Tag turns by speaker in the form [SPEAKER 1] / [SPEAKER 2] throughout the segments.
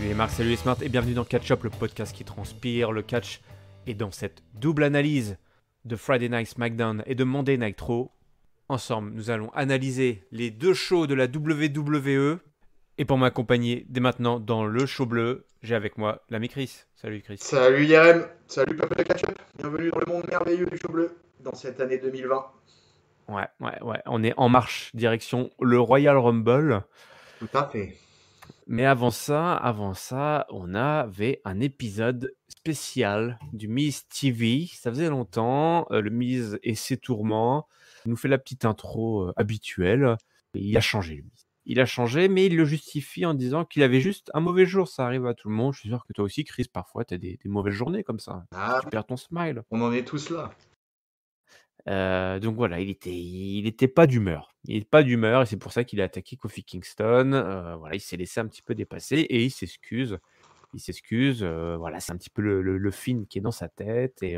[SPEAKER 1] Salut les marques, salut les smarts et bienvenue dans Catch Up, le podcast qui transpire le catch. Et dans cette double analyse de Friday Night SmackDown et de Monday Night Raw, ensemble nous allons analyser les deux shows de la WWE. Et pour m'accompagner dès maintenant dans le show bleu, j'ai avec moi l'ami Chris. Salut Chris.
[SPEAKER 2] Salut Yarem, salut peuple de Catch-Up, bienvenue dans le monde merveilleux du show bleu, dans cette année 2020.
[SPEAKER 1] Ouais, on est en marche direction le Royal Rumble.
[SPEAKER 2] Tout à fait.
[SPEAKER 1] Mais avant ça, on avait un épisode spécial du Miz TV. Ça faisait longtemps, le Miz et ses tourments. Il nous fait la petite intro habituelle. Et il a changé, le Miz. Il a changé, mais il le justifie en disant qu'il avait juste un mauvais jour. Ça arrive à tout le monde. Je suis sûr que toi aussi, Chris, parfois, tu as des mauvaises journées comme ça.
[SPEAKER 2] Ah,
[SPEAKER 1] Tu perds ton smile.
[SPEAKER 2] on en est tous là.
[SPEAKER 1] Donc voilà, il était pas d'humeur. Il est pas d'humeur et c'est pour ça qu'il a attaqué Kofi Kingston. Voilà, il s'est laissé un petit peu dépasser et il s'excuse. Voilà, c'est un petit peu le film qui est dans sa tête et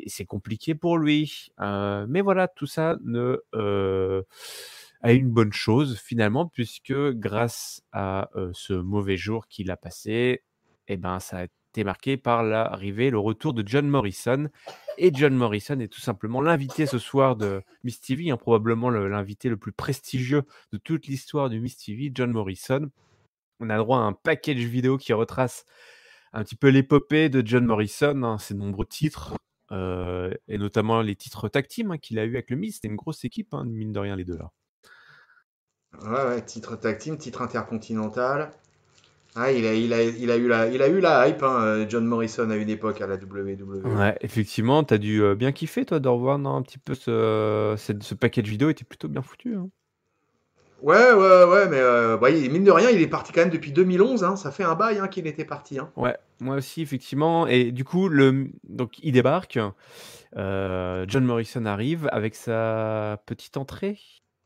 [SPEAKER 1] c'est compliqué pour lui. Mais voilà, tout ça a une bonne chose finalement, puisque grâce à ce mauvais jour qu'il a passé, eh ben, ça a été marqué par l'arrivée, le retour de John Morrison. Et John Morrison est tout simplement l'invité ce soir de Miz TV, probablement l'invité le plus prestigieux de toute l'histoire du Miz TV, John Morrison. On a le droit à un package vidéo qui retrace un petit peu l'épopée de John Morrison, ses nombreux titres, et notamment les titres tag team qu'il a eu avec le Miz. C'était une grosse équipe, mine de rien, les deux là.
[SPEAKER 2] Ouais, titre tag team, titre intercontinental. Ah, il a eu la hype, John Morrison à une époque à la WWE.
[SPEAKER 1] Ouais, effectivement, t'as dû bien kiffer, toi, de revoir un petit peu ce package vidéo était plutôt bien foutu.
[SPEAKER 2] Ouais, mais mine de rien, il est parti quand même depuis 2011, ça fait un bail qu'il était parti.
[SPEAKER 1] Ouais, moi aussi, effectivement. Et du coup, donc, il débarque. John Morrison arrive avec sa petite entrée,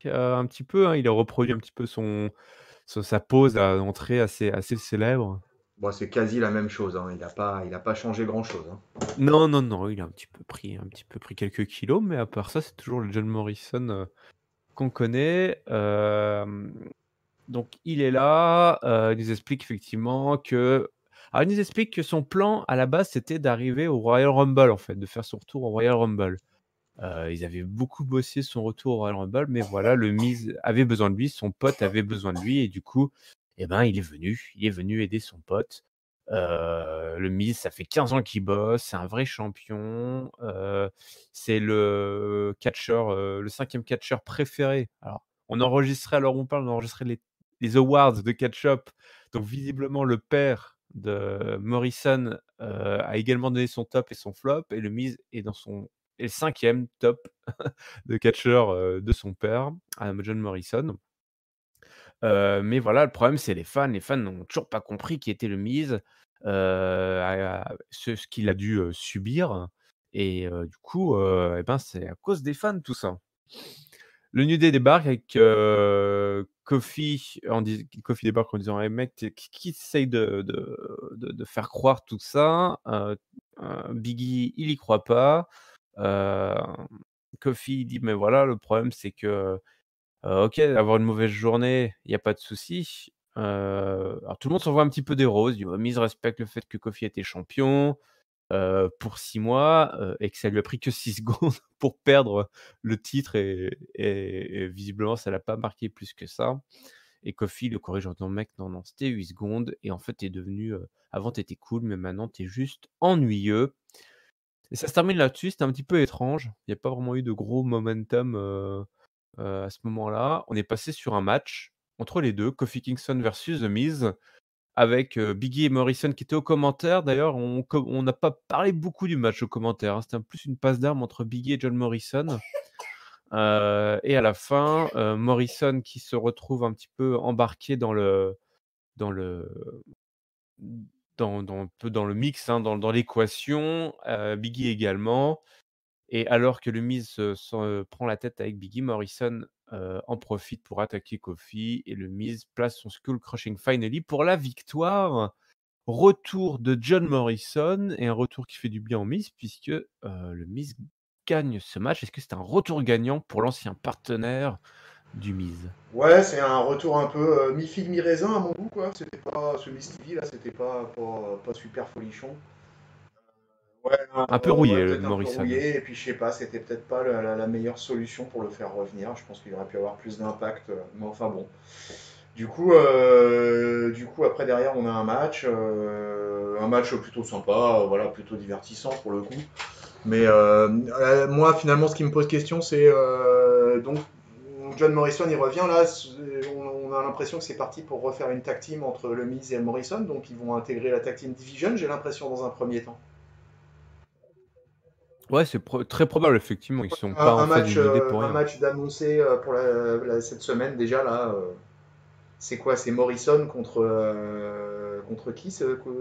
[SPEAKER 1] un petit peu. Il a reproduit un petit peu sa pose à entrée assez célèbre.
[SPEAKER 2] Bon, c'est quasi la même chose, il a pas changé grand-chose.
[SPEAKER 1] Non, il a un petit peu pris quelques kilos, mais à part ça, c'est toujours le John Morrison qu'on connaît. Donc il est là, il nous explique effectivement que il nous explique que son plan à la base, c'était d'arriver au Royal Rumble en fait, de faire son retour au Royal Rumble. Ils avaient beaucoup bossé son retour au Royal Rumble, mais voilà, le Miz avait besoin de lui, son pote avait besoin de lui et du coup, eh ben, il est venu aider son pote. Le Miz, ça fait 15 ans qu'il bosse, c'est un vrai champion, c'est le catcheur, le 5e catcheur préféré. Alors, on enregistrait à l'heure où on parle, on enregistrait les awards de Catch Up, donc visiblement le père de Morrison, a également donné son top et son flop et le Miz est le 5e top de catcheur, de son père, John Morrison. Mais voilà, le problème, c'est les fans. Les fans n'ont toujours pas compris qui était le Miz, ce qu'il a dû subir. Et du coup, eh ben, c'est à cause des fans, tout ça. Le New Day débarque avec Kofi. Kofi débarque en disant: «Hey mec, qui essaye de faire croire tout ça?» Big E, il y croit pas. Heu, Kofi il dit: «Mais voilà, le problème, c'est que, OK, avoir une mauvaise journée, il y a pas de souci». Alors tout le monde s'envoie un petit peu des roses, dit: «Ouais, Miz respecte le fait que Kofi était champion, pour 6 mois, et que ça lui a pris que 6 secondes pour perdre le titre et visiblement ça l'a pas marqué plus que ça». Et Kofi le corrige en disant: «Mec, non, c'était 8 secondes et en fait, tu es devenu, avant tu étais cool, mais maintenant tu es juste ennuyeux». Et ça se termine là-dessus, c'était un petit peu étrange. Il y a pas vraiment eu de gros momentum, à ce moment-là. On est passé sur un match entre les 2, Kofi Kingston versus The Miz, avec, Biggie et Morrison qui étaient aux commentaires. D'ailleurs, on n'a pas parlé beaucoup du match aux commentaires, C'était plus une passe d'armes entre Biggie et John Morrison. Et à la fin, Morrison qui se retrouve un petit peu embarqué dans le un peu dans le mix, dans l'équation, Biggie également. Et alors que le Miz prend la tête avec Biggie, Morrison en profite pour attaquer Kofi et le Miz place son Skull Crushing Finally pour la victoire. Retour de John Morrison et un retour qui fait du bien au Miz puisque le Miz gagne ce match. Est-ce que c'est un retour gagnant pour l'ancien partenaire du Miz.
[SPEAKER 2] Ouais, c'est un retour un peu mi-figue, mi-raisin à mon goût, quoi. C'était pas ce Miss TV là, c'était pas super folichon. Ouais,
[SPEAKER 1] Un peu
[SPEAKER 2] ouais,
[SPEAKER 1] rouillé,
[SPEAKER 2] peut-être un peu
[SPEAKER 1] Morrison.
[SPEAKER 2] rouillé, et puis je sais pas, c'était peut-être pas la meilleure solution pour le faire revenir. Je pense qu'il aurait pu avoir plus d'impact, mais enfin bon. Du coup, après derrière, on a un match plutôt sympa, voilà, plutôt divertissant pour le coup. Mais moi, finalement, ce qui me pose question, c'est donc John Morrison, il revient là. On a l'impression que c'est parti pour refaire une tag team entre le Miz et Morrison, donc ils vont intégrer la tag team division. J'ai l'impression dans un premier temps.
[SPEAKER 1] Ouais, c'est très probable, effectivement. Ils sont
[SPEAKER 2] Un,
[SPEAKER 1] pas en
[SPEAKER 2] un
[SPEAKER 1] face
[SPEAKER 2] match,
[SPEAKER 1] du New Day pour
[SPEAKER 2] un
[SPEAKER 1] rien.
[SPEAKER 2] match d'annoncer pour cette semaine déjà là. C'est quoi? C'est Morrison contre qui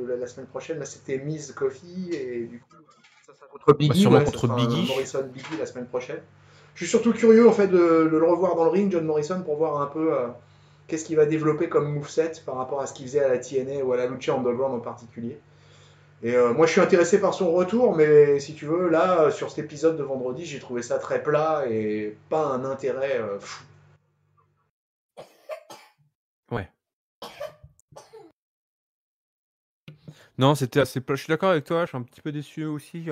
[SPEAKER 2] la semaine prochaine? Là, c'était Miz Coffee et du coup, ça sera contre
[SPEAKER 1] Bah,
[SPEAKER 2] Biggie,
[SPEAKER 1] sûrement
[SPEAKER 2] ouais, ça
[SPEAKER 1] contre
[SPEAKER 2] sera un
[SPEAKER 1] Biggie.
[SPEAKER 2] Morrison Biggie la semaine prochaine. Je suis surtout curieux en fait de le revoir dans le ring, John Morrison, pour voir un peu qu'est-ce qu'il va développer comme moveset par rapport à ce qu'il faisait à la TNA ou à la Lucha Underground en particulier. Et moi, je suis intéressé par son retour, mais si tu veux, là, sur cet épisode de vendredi, j'ai trouvé ça très plat et pas un intérêt fou.
[SPEAKER 1] Ouais. Non, c'était assez plat. Je suis d'accord avec toi, je suis un petit peu déçu aussi.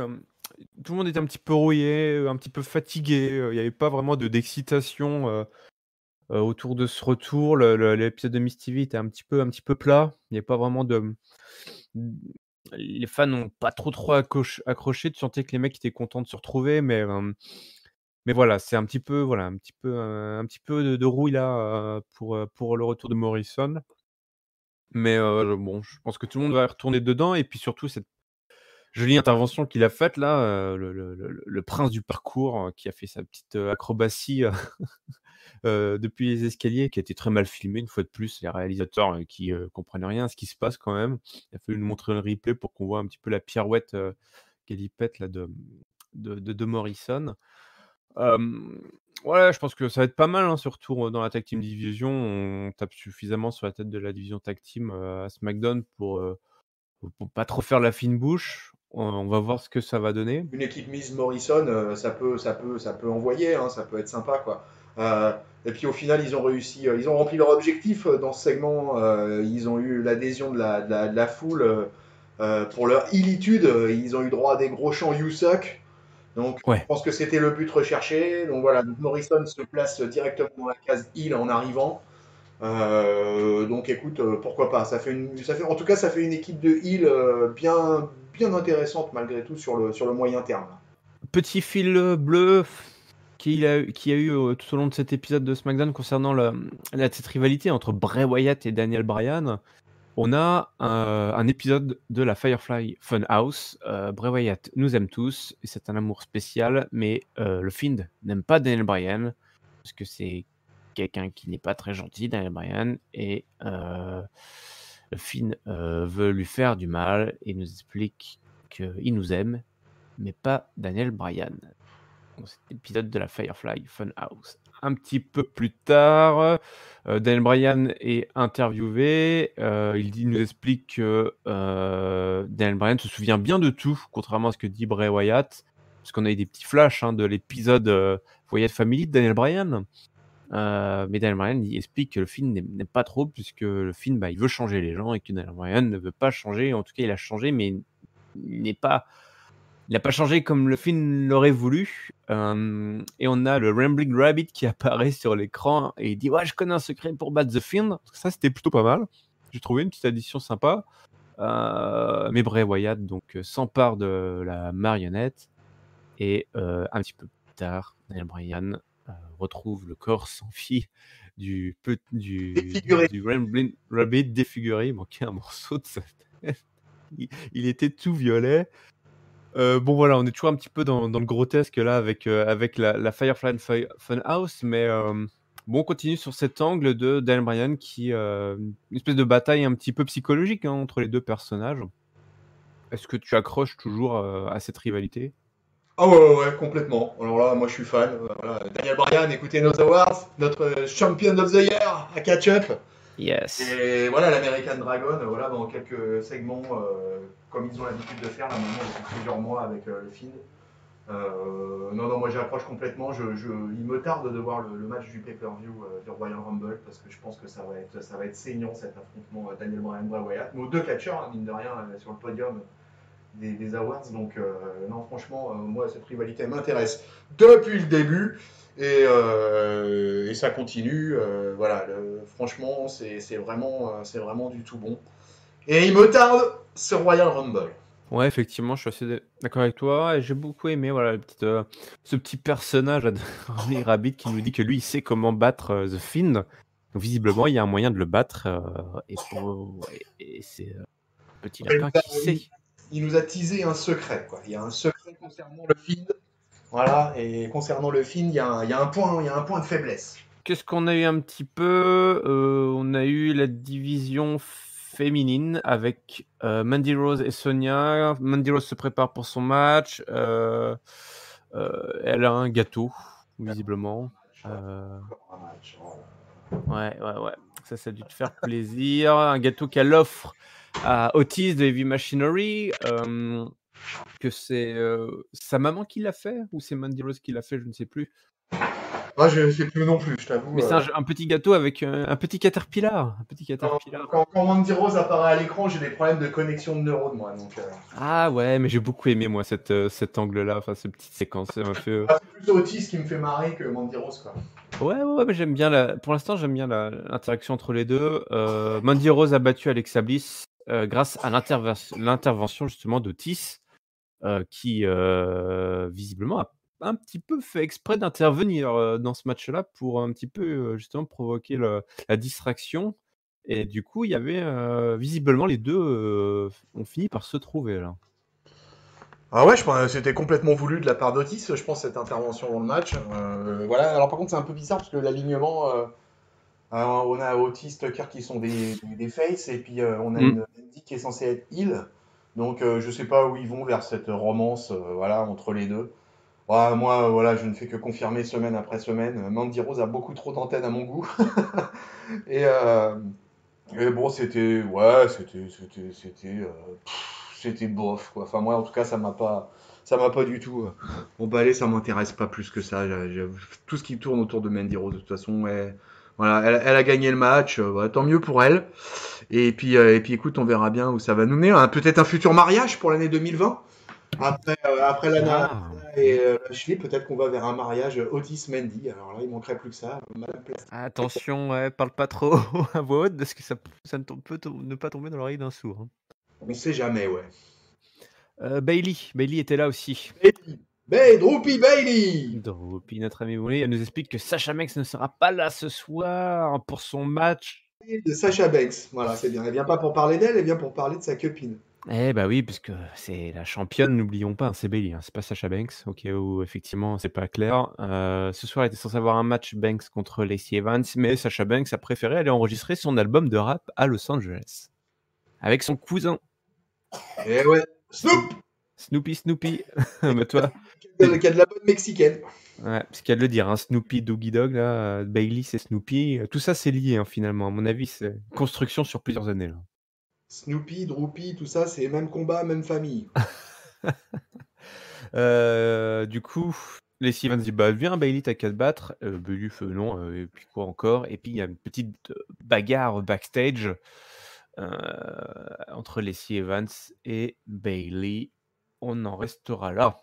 [SPEAKER 1] Tout le monde était un petit peu rouillé, un petit peu fatigué. Il n'y avait pas vraiment d'excitation autour de ce retour. L'épisode de Miss TV était un petit peu plat. Il n'y avait pas vraiment de. Les fans n'ont pas trop accroché. Tu sentais que les mecs étaient contents de se retrouver, mais voilà, c'est un petit peu, voilà, un petit peu de rouille là pour le retour de Morrison. Mais bon, je pense que tout le monde va retourner dedans et puis surtout cette jolie intervention qu'il a faite là, le prince du parcours, qui a fait sa petite, acrobatie, depuis les escaliers, qui a été très mal filmé une fois de plus. Les réalisateurs, qui, comprennent rien à ce qui se passe quand même. Il a fallu nous montrer le replay pour qu'on voit un petit peu la pirouette, qu'elle pète là de Morrison. Ouais, je pense que ça va être pas mal, hein, ce retour, dans la tag team division. On tape suffisamment sur la tête de la division tag team, à SmackDown pour pas trop faire la fine bouche. On va voir ce que ça va donner.
[SPEAKER 2] Une équipe Miz Morrison, ça peut envoyer, hein, ça peut être sympa, quoi. Euh, et puis au final, ils ont réussi, ils ont rempli leur objectif dans ce segment. Ils ont eu l'adhésion de la foule pour leur illitude. Ils ont eu droit à des gros chants You Suck. Donc je
[SPEAKER 1] Ouais.
[SPEAKER 2] pense que c'était le but recherché. Donc voilà, donc Morrison se place directement dans la case heel en arrivant. Donc écoute, pourquoi pas. En tout cas, ça fait une équipe de heel bien intéressante malgré tout sur le moyen terme.
[SPEAKER 1] Petit fil, bleu qui a eu, tout au long de cet épisode de SmackDown concernant cette rivalité entre Bray Wyatt et Daniel Bryan. On a un épisode de la Firefly Funhouse. Bray Wyatt nous aime tous et c'est un amour spécial, mais le Fiend n'aime pas Daniel Bryan parce que c'est quelqu'un qui n'est pas très gentil, Daniel Bryan, et le Fiend veut lui faire du mal et nous explique qu'il nous aime, mais pas Daniel Bryan. Dans cet épisode de la Firefly Funhouse. Un petit peu plus tard, Daniel Bryan est interviewé. Il nous explique que Daniel Bryan se souvient bien de tout, contrairement à ce que dit Bray Wyatt. Parce qu'on a eu des petits flashs de l'épisode Wyatt Family de Daniel Bryan. Mais Daniel Bryan il explique que le film n'aime pas trop, puisque le film il veut changer les gens et que Daniel Bryan ne veut pas changer. En tout cas, il a changé, mais il n'a pas changé comme le film l'aurait voulu. Et on a le Rambling Rabbit qui apparaît sur l'écran et il dit ouais, je connais un secret pour battre The Fiend. Ça, c'était plutôt pas mal. J'ai trouvé une petite addition sympa. Mais Bray Wyatt donc s'empare de la marionnette et un petit peu plus tard, Daniel Bryan retrouve le corps sans vie
[SPEAKER 2] Défiguré.
[SPEAKER 1] du Rambling Rabbit défiguré. Il manquait un morceau de sa tête. Il était tout violet. Bon voilà, on est toujours un petit peu dans le grotesque là avec la Firefly Funhouse, mais bon, on continue sur cet angle de Daniel Bryan qui, une espèce de bataille un petit peu psychologique, hein, entre les 2 personnages. Est-ce que tu accroches toujours, à cette rivalité?
[SPEAKER 2] Ah ouais, complètement. Alors là, moi je suis fan. Voilà. Daniel Bryan, écoutez nos awards, notre Champion of the Year à catch-up.
[SPEAKER 1] Yes.
[SPEAKER 2] Et voilà, l'American Dragon, voilà, dans quelques segments, comme ils ont l'habitude de faire là maintenant depuis plusieurs mois avec le Fiend. Non, moi j'approche complètement. Il me tarde de voir le match du pay-per-view du Royal Rumble parce que je pense que ça va être saignant cet affrontement Daniel Bryan Bray Wyatt. Nos deux catcheurs, hein, mine de rien, sur le podium des awards. Donc non, franchement, moi cette rivalité m'intéresse depuis le début et ça continue. Voilà, franchement, c'est vraiment du tout bon. Et il me tarde ce Royal Rumble.
[SPEAKER 1] Ouais, effectivement, je suis assez d'accord avec toi et j'ai beaucoup aimé voilà, ce petit personnage de Rory Rabbit qui nous dit que lui, il sait comment battre The Fiend. Donc, visiblement, il y a un moyen de le battre et c'est petit lapin qui sait.
[SPEAKER 2] Il nous a teasé un secret, quoi. Il y a un secret concernant le Fiend. Voilà, et concernant le Fiend, il y a un point de faiblesse.
[SPEAKER 1] Qu'est-ce qu'on a eu un petit peu on a eu la division féminine avec Mandy Rose et Sonia. Mandy Rose se prépare pour son match. Elle a un gâteau, visiblement. Ouais. Ça a dû te faire plaisir. Un gâteau qu'elle offre à Otis de Heavy Machinery. Que c'est sa maman qui l'a fait ou c'est Mandy Rose qui l'a fait, je ne sais plus.
[SPEAKER 2] Moi, je ne sais plus non plus, je t'avoue.
[SPEAKER 1] Mais c'est un petit gâteau avec un petit caterpillar.
[SPEAKER 2] Quand Mandy Rose apparaît à l'écran, j'ai des problèmes de connexion de neurones, moi. Donc,
[SPEAKER 1] Ah ouais, mais j'ai beaucoup aimé, moi, cet angle-là, enfin, cette petite séquence. Ça m'a fait...
[SPEAKER 2] C'est plutôt Otis qui me fait marrer que Mandy Rose, quoi.
[SPEAKER 1] Ouais, mais j'aime bien pour l'instant, j'aime bien l'interaction entre les deux. Mandy Rose a battu Alexa Bliss grâce à l'intervention justement d'Otis, qui visiblement a un petit peu fait exprès d'intervenir dans ce match-là pour un petit peu justement provoquer la distraction. Et du coup, il y avait visiblement les deux ont fini par se trouver là.
[SPEAKER 2] Ah ouais, je pense que c'était complètement voulu de la part d'Otis, je pense, cette intervention dans le match. Voilà, alors par contre, c'est un peu bizarre parce que l'alignement, on a Otis, Tucker qui sont des faces, et puis on a une Mandy qui est censée être heel. Donc je sais pas où ils vont vers cette romance voilà, entre les deux. Ouais, moi, voilà, je ne fais que confirmer semaine après semaine. Mandy Rose a beaucoup trop d'antennes à mon goût. Et, euh, et bon, c'était bof, quoi. Enfin, moi, en tout cas, ça m'a pas du tout. Bon, bah, allez, ça m'intéresse pas plus que ça. Tout ce qui tourne autour de Mandy Rose, de toute façon, voilà, elle a gagné le match. Voilà, tant mieux pour elle. Et puis, écoute, on verra bien où ça va nous mener. Peut-être un futur mariage pour l'année 2020. Après Lana et Ashley, peut-être qu'on va vers un mariage Otis-Mandy. Alors là, il manquerait plus que ça. Madame Plastique.
[SPEAKER 1] Attention, parle pas trop à voix haute parce que ça peut ne pas tomber dans l'oreille d'un sourd. Hein.
[SPEAKER 2] On sait jamais, ouais.
[SPEAKER 1] Bayley était là aussi.
[SPEAKER 2] Droopy Bayley.
[SPEAKER 1] Droopy, notre ami Bayley, elle nous explique que Sasha Banks ne sera pas là ce soir pour son match.
[SPEAKER 2] De Sasha Banks, voilà, c'est bien. Elle vient pas pour parler d'elle, elle vient pour parler de sa copine.
[SPEAKER 1] Eh bah oui, puisque c'est la championne, n'oublions pas, hein, c'est Bayley, hein, c'est pas Sasha Banks, au cas où effectivement c'est pas clair. Ce soir, elle était censée avoir un match Banks contre Lacey Evans, mais Sasha Banks a préféré aller enregistrer son album de rap à Los Angeles. Avec son cousin.
[SPEAKER 2] Eh ouais,
[SPEAKER 1] Snoopy. Mais toi.
[SPEAKER 2] Qui a de la bonne mexicaine.
[SPEAKER 1] Ouais, c'est qu'à de le dire, hein, Snoopy, Doggy Dog, là, Bayley, c'est Snoopy. Tout ça, c'est lié, hein, finalement. À mon avis, c'est une construction sur plusieurs années. Là.
[SPEAKER 2] Snoopy, Droopy, tout ça, c'est même combat, même famille.
[SPEAKER 1] Du coup, Lacey Evans dit bah viens Bayley, t'as qu'à te battre. Bayley fait non, et puis quoi encore. Et puis il y a une petite bagarre backstage entre Lacey Evans et Bayley. On en restera là.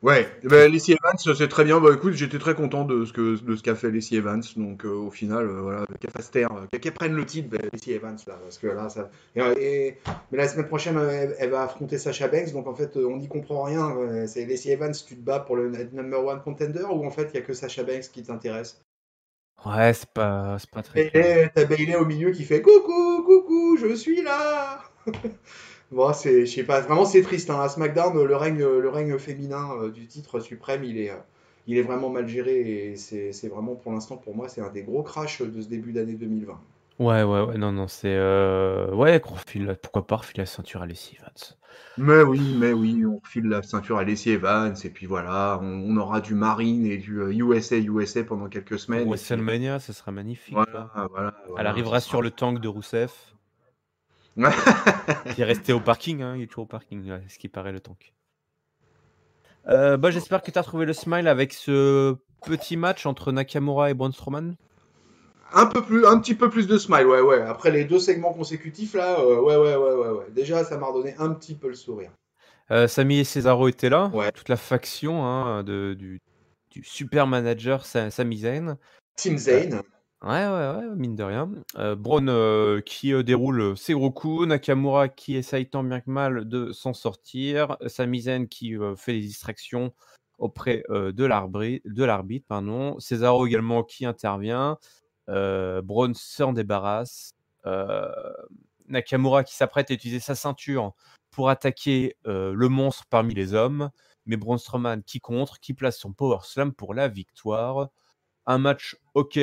[SPEAKER 2] Ouais, bah, Lacey Evans, c'est très bien. Bah écoute, j'étais très content de ce qu'a fait Lacey Evans. Donc au final, voilà, qu'elle fasse taire, qu'elle prenne le titre, bah, Lacey Evans là, parce que là, ça. Mais la semaine prochaine, elle va affronter Sasha Banks, donc en fait, on n'y comprend rien. C'est Lacey Evans, tu te bats pour le number one contender ou en fait, il y a que Sasha Banks qui t'intéresse?
[SPEAKER 1] Ouais, c'est pas très.
[SPEAKER 2] Et t'as Bayley au milieu qui fait coucou, je suis là. Bon, je sais pas, vraiment c'est triste. Hein. À SmackDown, le règne féminin du titre suprême, il est vraiment mal géré et c'est vraiment pour l'instant, pour moi, c'est un des gros crashs de ce début d'année 2020.
[SPEAKER 1] Ouais, non, c'est ouais, pourquoi pas refiler la ceinture à Lacey Evans.
[SPEAKER 2] Mais oui, on refile la ceinture à Lacey Evans et puis voilà, on aura du Marine et du USA pendant quelques semaines.
[SPEAKER 1] Pour WrestleMania, ça sera magnifique.
[SPEAKER 2] Voilà,
[SPEAKER 1] elle arrivera sur le tank de Rousseff. Qui est resté au parking, hein, il est toujours au parking, ce qui paraît le tank. J'espère que tu as trouvé le smile avec ce petit match entre Nakamura et Braun Strowman.
[SPEAKER 2] Un petit peu plus de smile, ouais. Après les 2 segments consécutifs, là, ouais. Déjà, ça m'a redonné un petit peu le sourire.
[SPEAKER 1] Sami et Cesaro étaient là,
[SPEAKER 2] Ouais.
[SPEAKER 1] toute la faction hein, du super manager Sami Zayn.
[SPEAKER 2] Team Zayn.
[SPEAKER 1] Ouais, mine de rien. Braun qui déroule ses gros coups, Nakamura qui essaye tant bien que mal de s'en sortir, Sami Zayn qui fait des distractions auprès de l'arbitre, pardon. Cesaro également qui intervient. Braun s'en débarrasse. Nakamura qui s'apprête à utiliser sa ceinture pour attaquer le monstre parmi les hommes, mais Braun Strowman qui contre, qui place son Power Slam pour la victoire. Un match ok,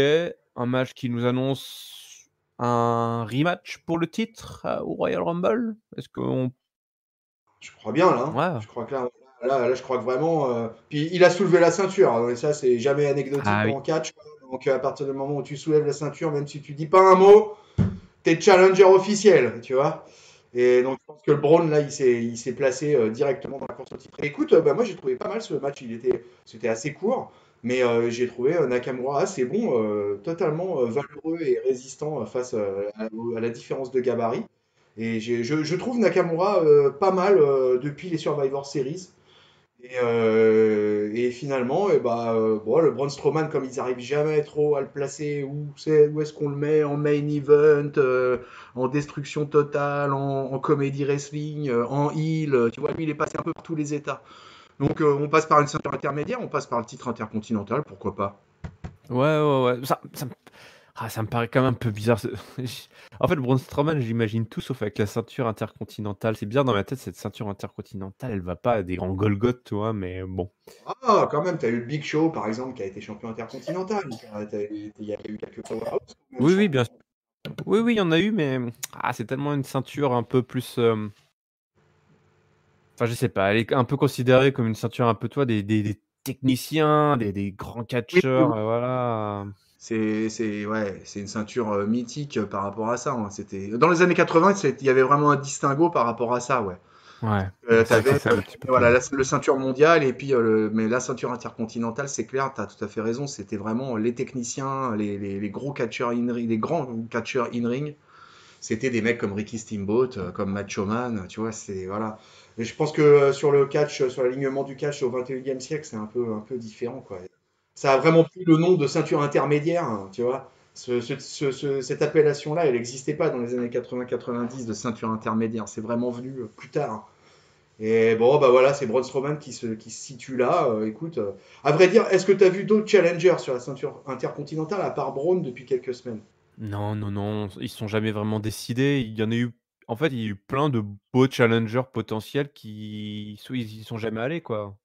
[SPEAKER 1] un match qui nous annonce un rematch pour le titre au Royal Rumble. Est-ce qu'on...
[SPEAKER 2] Je crois bien, là.
[SPEAKER 1] Ouais.
[SPEAKER 2] Je crois que là, je crois que vraiment. Puis il a soulevé la ceinture, hein, et ça, c'est jamais anecdotique
[SPEAKER 1] Ah oui.
[SPEAKER 2] en catch. Donc, à partir du moment où tu soulèves la ceinture, même si tu dis pas un mot, t'es challenger officiel, tu vois. Et donc, je pense que le Braun, là, il s'est placé directement dans la course au titre. Et écoute, moi, j'ai trouvé pas mal ce match. C'était assez court, mais j'ai trouvé Nakamura assez bon, totalement valeureux et résistant face à la différence de gabarit. Et je trouve Nakamura pas mal depuis les Survivor Series. Et finalement, bon, le Braun Strowman, comme ils n'arrivent jamais trop à le placer, où est-ce qu'on le met en main event, en destruction totale, en comedy wrestling, en heel, tu vois, lui il est passé un peu par tous les états. Donc on passe par une ceinture intermédiaire, on passe par le titre intercontinental, pourquoi pas.
[SPEAKER 1] Ouais. Ça me paraît quand même un peu bizarre. En fait, Braun Strowman, j'imagine tout sauf avec la ceinture intercontinentale. C'est bien dans ma tête, cette ceinture intercontinentale, elle va pas à des grands Golgoth, tu vois, mais bon.
[SPEAKER 2] Ah, quand même, t'as eu le Big Show, par exemple, qui a été champion intercontinental. Il y a eu quelques powerhouse, quand même,
[SPEAKER 1] Oui,
[SPEAKER 2] champion.
[SPEAKER 1] bien sûr. Oui, il y en a eu, mais c'est tellement une ceinture un peu plus... Enfin, je sais pas, elle est un peu considérée comme une ceinture un peu, toi, des techniciens, des grands
[SPEAKER 2] Oui.
[SPEAKER 1] catcheurs, voilà.
[SPEAKER 2] C'est une ceinture mythique par rapport à ça, hein. Dans les années 80, il y avait vraiment un distinguo par rapport à ça, ouais.
[SPEAKER 1] Ouais, c'est vrai que
[SPEAKER 2] T'avais
[SPEAKER 1] ça, c'est un petit peu plus
[SPEAKER 2] voilà,
[SPEAKER 1] vieux.
[SPEAKER 2] le ceinture mondiale et puis mais la ceinture intercontinentale, c'est clair, tu as tout à fait raison, c'était vraiment les techniciens, les gros catcheurs in-ring, les grands catcheurs in-ring. C'était des mecs comme Ricky Steamboat, comme Macho Man, tu vois, c'est voilà. Et je pense que sur le catch, sur l'alignement du catch au 21e siècle, c'est un peu différent, quoi. Ça a vraiment pris le nom de ceinture intermédiaire, hein, tu vois. Cette appellation-là, elle n'existait pas dans les années 80-90 de ceinture intermédiaire. C'est vraiment venu plus tard. Et bon, bah voilà, c'est Braun Strowman qui se situe là. Écoute, à vrai dire, est-ce que tu as vu d'autres challengers sur la ceinture intercontinentale à part Braun depuis quelques semaines?
[SPEAKER 1] Non, ils sont jamais vraiment décidés. Il y en a eu en fait, il y a eu plein de beaux challengers potentiels qui soit ils y sont jamais allés, quoi.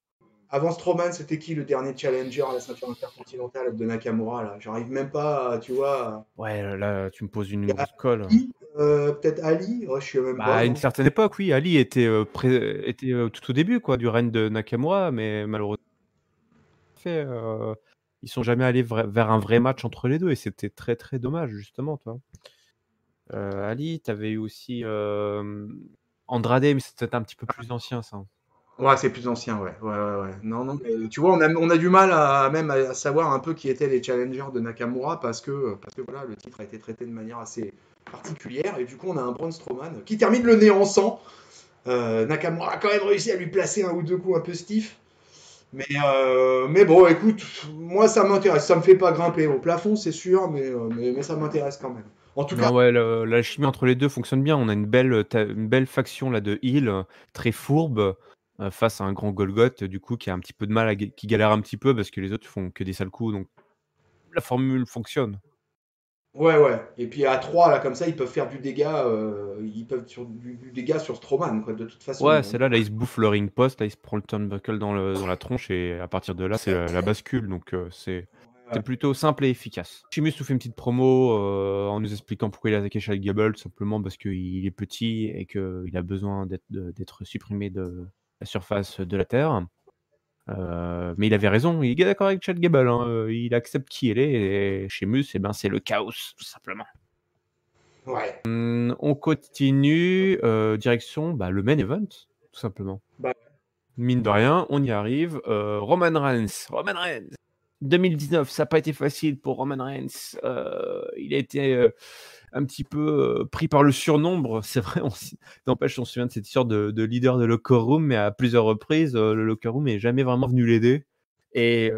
[SPEAKER 2] Avant Strowman, c'était qui le dernier challenger à la ceinture intercontinentale de Nakamura là? J'arrive même pas, tu vois.
[SPEAKER 1] Ouais, là, tu me poses une
[SPEAKER 2] Il y a
[SPEAKER 1] grosse colle.
[SPEAKER 2] Ali, peut-être Ali? Oh, je sais même
[SPEAKER 1] Bah,
[SPEAKER 2] pas,
[SPEAKER 1] à une
[SPEAKER 2] non.
[SPEAKER 1] certaine époque, oui, Ali était tout au début, quoi, du règne de Nakamura, mais malheureusement fait, ils sont jamais allés vers un vrai match entre les 2 et c'était très, très dommage justement, tu vois? Ali, tu avais eu aussi, Andrade, mais c'était peut-être un petit peu plus ancien ça.
[SPEAKER 2] Ouais, c'est plus ancien, ouais. Non, mais tu vois, on a du mal à savoir un peu qui étaient les challengers de Nakamura parce que voilà, le titre a été traité de manière assez particulière et du coup, on a un Braun Strowman qui termine le nez en sang. Nakamura a quand même réussi à lui placer un ou deux coups un peu stiff. Mais bon, écoute, moi ça m'intéresse. Ça me fait pas grimper au plafond, c'est sûr, mais ça m'intéresse quand même. En tout cas,
[SPEAKER 1] Non, ouais, le l'alchimie entre les 2 fonctionne bien. On a une belle faction là de heel, très fourbe, face à un grand Golgoth, du coup, qui a un petit peu de mal à qui galère un petit peu parce que les autres font que des sales coups, donc la formule fonctionne.
[SPEAKER 2] ouais. Et puis à 3 là, comme ça, ils peuvent faire du dégât, ils peuvent sur du dégât sur Strowman, quoi, de toute façon.
[SPEAKER 1] Ouais, c'est là, il se bouffe le ring post, là, il se prend le turnbuckle dans la tronche et à partir de là, c'est la bascule, donc c'est
[SPEAKER 2] Ouais.
[SPEAKER 1] plutôt simple et efficace. Sheamus nous fait une petite promo en nous expliquant pourquoi il a attaqué Chad Gable, tout simplement parce qu'il est petit et qu'il a besoin d'être supprimé de la surface de la Terre. Mais il avait raison, il est d'accord avec Chad Gable, hein, il accepte qui il est et Sheamus, eh ben, c'est le chaos, tout simplement.
[SPEAKER 2] Ouais.
[SPEAKER 1] On continue, direction, le main event, tout simplement.
[SPEAKER 2] Bah,
[SPEAKER 1] mine de rien, on y arrive. Roman Reigns. 2019, ça n'a pas été facile pour Roman Reigns. Il a été un petit peu pris par le surnombre. C'est vrai, n'empêche, on se souvient de cette histoire de leader de locker room, mais à plusieurs reprises, le locker room n'est jamais vraiment venu l'aider. Et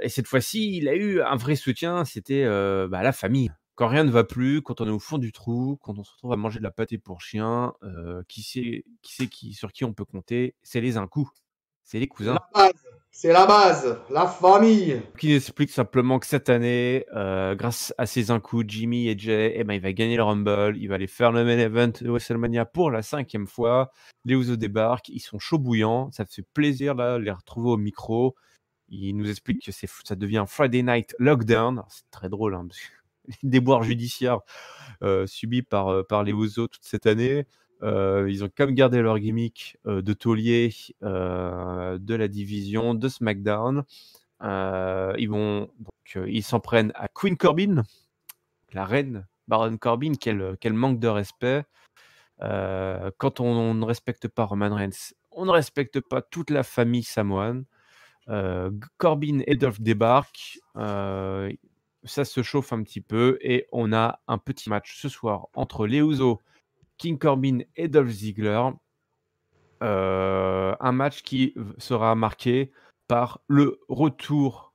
[SPEAKER 1] cette fois-ci, il a eu un vrai soutien, c'était la famille. Quand rien ne va plus, quand on est au fond du trou, quand on se retrouve à manger de la pâtée pour chien, sur qui on peut compter? C'est les incous, c'est les
[SPEAKER 2] C'est
[SPEAKER 1] cousins.
[SPEAKER 2] la base, c'est la base, la famille.
[SPEAKER 1] Qui explique simplement que cette année, grâce à ses incous, Jimmy et Jay, il va gagner le Rumble, il va aller faire le main event de WrestleMania pour la 5e fois. Les Usos débarquent, ils sont chauds bouillants, ça fait plaisir là, de les retrouver au micro. Il nous explique que ça devient Friday Night Lockdown. Alors, c'est très drôle, parce que les déboires judiciaires subis par les Usos toute cette année. Ils ont quand même gardé leur gimmick de taulier de la division de SmackDown. Ils s'en prennent à Queen Corbin, la reine Baron Corbin. Quel manque de respect. Quand on ne respecte pas Roman Reigns, on ne respecte pas toute la famille samoane. Corbin et Dolph débarquent, ça se chauffe un petit peu et on a un petit match ce soir entre les Usos, King Corbin et Dolph Ziggler. Un match qui sera marqué par le retour,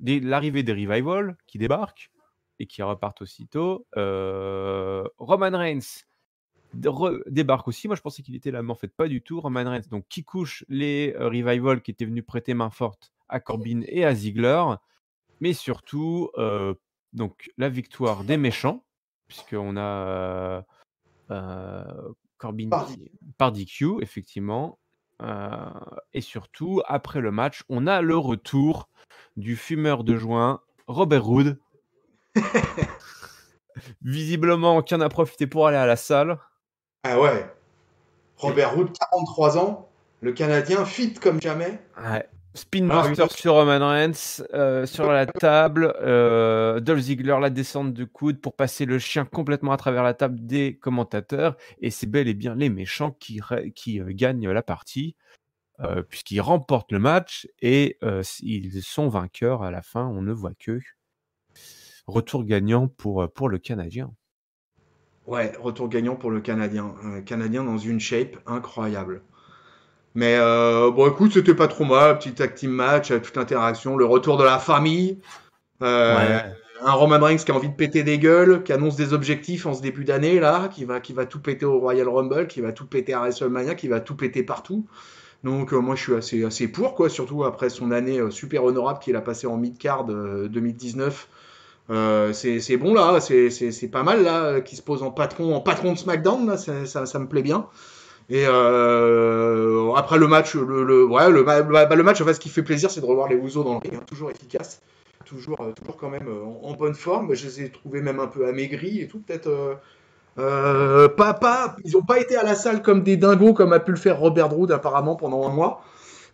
[SPEAKER 1] l'arrivée des Revival qui débarquent et qui repartent aussitôt. Roman Reigns débarque aussi. Moi, je pensais qu'il était là, mais en fait, pas du tout. Roman Reigns, donc, qui couche les Revival qui étaient venus prêter main forte à Corbin et à Ziggler. Mais surtout, donc, la victoire des méchants, puisqu'on a Corbin par DQ, effectivement. Et surtout, après le match, on a le retour du fumeur de joint, Robert Roode. Visiblement, qui en a profité pour aller à la salle.
[SPEAKER 2] Ah ouais. Robert Roode, 43 ans, le Canadien, fit comme jamais.
[SPEAKER 1] Ouais. Spinbuster sur Roman Reigns, sur la table. Dolph Ziggler, la descente de coude pour passer le chien complètement à travers la table des commentateurs. Et c'est bel et bien les méchants qui gagnent la partie, puisqu'ils remportent le match et ils sont vainqueurs à la fin. On ne voit que retour gagnant pour le Canadien.
[SPEAKER 2] Ouais, retour gagnant pour le Canadien. Canadien dans une shape incroyable. Mais bon, écoute, c'était pas trop mal. Petit tag team match, toute interaction, le retour de la famille. Un Roman Reigns qui a envie de péter des gueules, qui annonce des objectifs en ce début d'année, là, qui va tout péter au Royal Rumble, qui va tout péter à WrestleMania, qui va tout péter partout. Donc moi, je suis assez pour, quoi, surtout après son année super honorable qu'il a passé en mid-card 2019. C'est bon, là, c'est pas mal, là, qui se pose en patron de SmackDown, là, ça me plaît bien. Et après le match, le match, en fait, ce qui fait plaisir, c'est de revoir les Usos dans le ring, hein, toujours efficace, toujours quand même en bonne forme. Je les ai trouvés même un peu amaigris et tout, peut-être. Ils n'ont pas été à la salle comme des dingos, comme a pu le faire Robert Roode apparemment pendant un mois.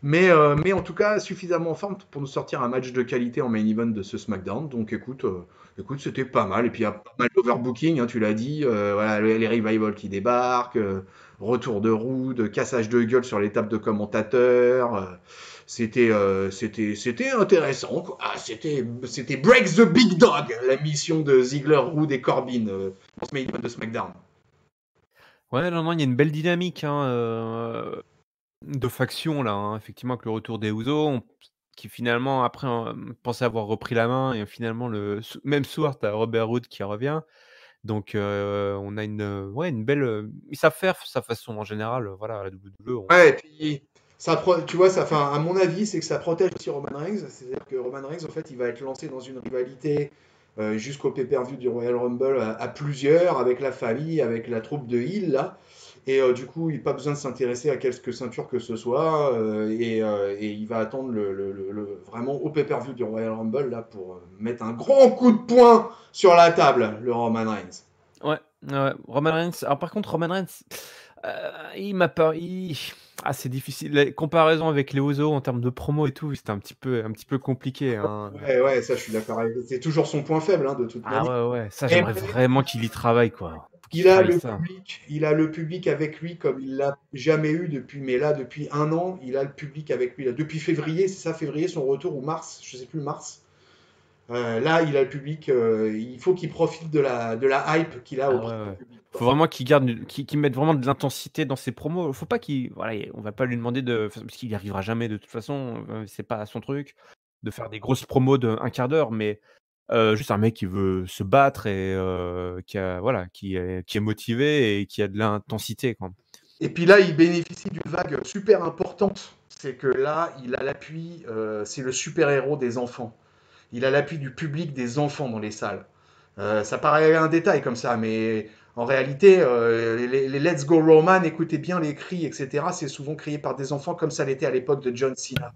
[SPEAKER 2] Mais en tout cas, suffisamment en forme pour nous sortir un match de qualité en main event de ce SmackDown. Donc écoute, c'était pas mal. Et puis il y a pas mal d'overbooking, hein, tu l'as dit. Voilà, les Revival qui débarquent, retour de Roode, cassage de gueule sur les tables de commentateurs. C'était intéressant, quoi. Ah, c'était Break the Big Dog, la mission de Ziggler, Roode et Corbin dans ce main event de SmackDown.
[SPEAKER 1] Ouais, non, il y a une belle dynamique, de faction là, effectivement, avec le retour des Usos, qui finalement après pensaient avoir repris la main, et finalement même soir, t'as Robert Roode qui revient. Donc on a une belle. Ils savent faire sa façon en général, voilà, la WWE.
[SPEAKER 2] Ouais, et puis tu vois, à mon avis, c'est que ça protège aussi Roman Reigns. C'est-à-dire que Roman Reigns, en fait, il va être lancé dans une rivalité jusqu'au pay-per-view du Royal Rumble à plusieurs, avec la famille, avec la troupe de Hill, là. Et du coup, il n'a pas besoin de s'intéresser à quelque ceinture que ce soit. Et il va attendre vraiment au pay-per-view du Royal Rumble, là, pour mettre un grand coup de poing sur la table, le Roman Reigns.
[SPEAKER 1] Ouais, Roman Reigns. Alors par contre, Roman Reigns, il m'a peur. C'est difficile. La comparaison avec les Usos en termes de promo et tout, c'était un petit peu compliqué, hein.
[SPEAKER 2] Ouais, ça, je suis d'accord. C'est toujours son point faible, hein, de toute manière.
[SPEAKER 1] Ah ouais, ça, j'aimerais vraiment qu'il y travaille, quoi. faut qu'il travaille ça.
[SPEAKER 2] Il a le public avec lui comme il l'a jamais eu depuis, mais là, depuis un an, il a le public avec lui. Là. Depuis février, c'est ça, février, son retour, ou mars, je sais plus, mars. Là, il a le public, il faut qu'il profite de la hype qu'il a
[SPEAKER 1] Ah
[SPEAKER 2] auprès
[SPEAKER 1] ouais,
[SPEAKER 2] du
[SPEAKER 1] ouais.
[SPEAKER 2] public, quoi.
[SPEAKER 1] Faut vraiment qu'il mette vraiment de l'intensité dans ses promos. Faut pas qu'il voilà, on va pas lui demander parce qu'il y arrivera jamais de toute façon, c'est pas son truc, de faire des grosses promos d'1 quart d'heure, mais juste un mec qui veut se battre et qui est motivé et qui a de l'intensité, quoi.
[SPEAKER 2] Et puis là, il bénéficie d'une vague super importante. C'est que là, il a l'appui, c'est le super-héros des enfants. Il a l'appui du public des enfants dans les salles. Ça paraît un détail comme ça, mais en réalité, les Let's Go Roman, écoutez bien les cris, etc. C'est souvent crié par des enfants comme ça l'était à l'époque de John Cena.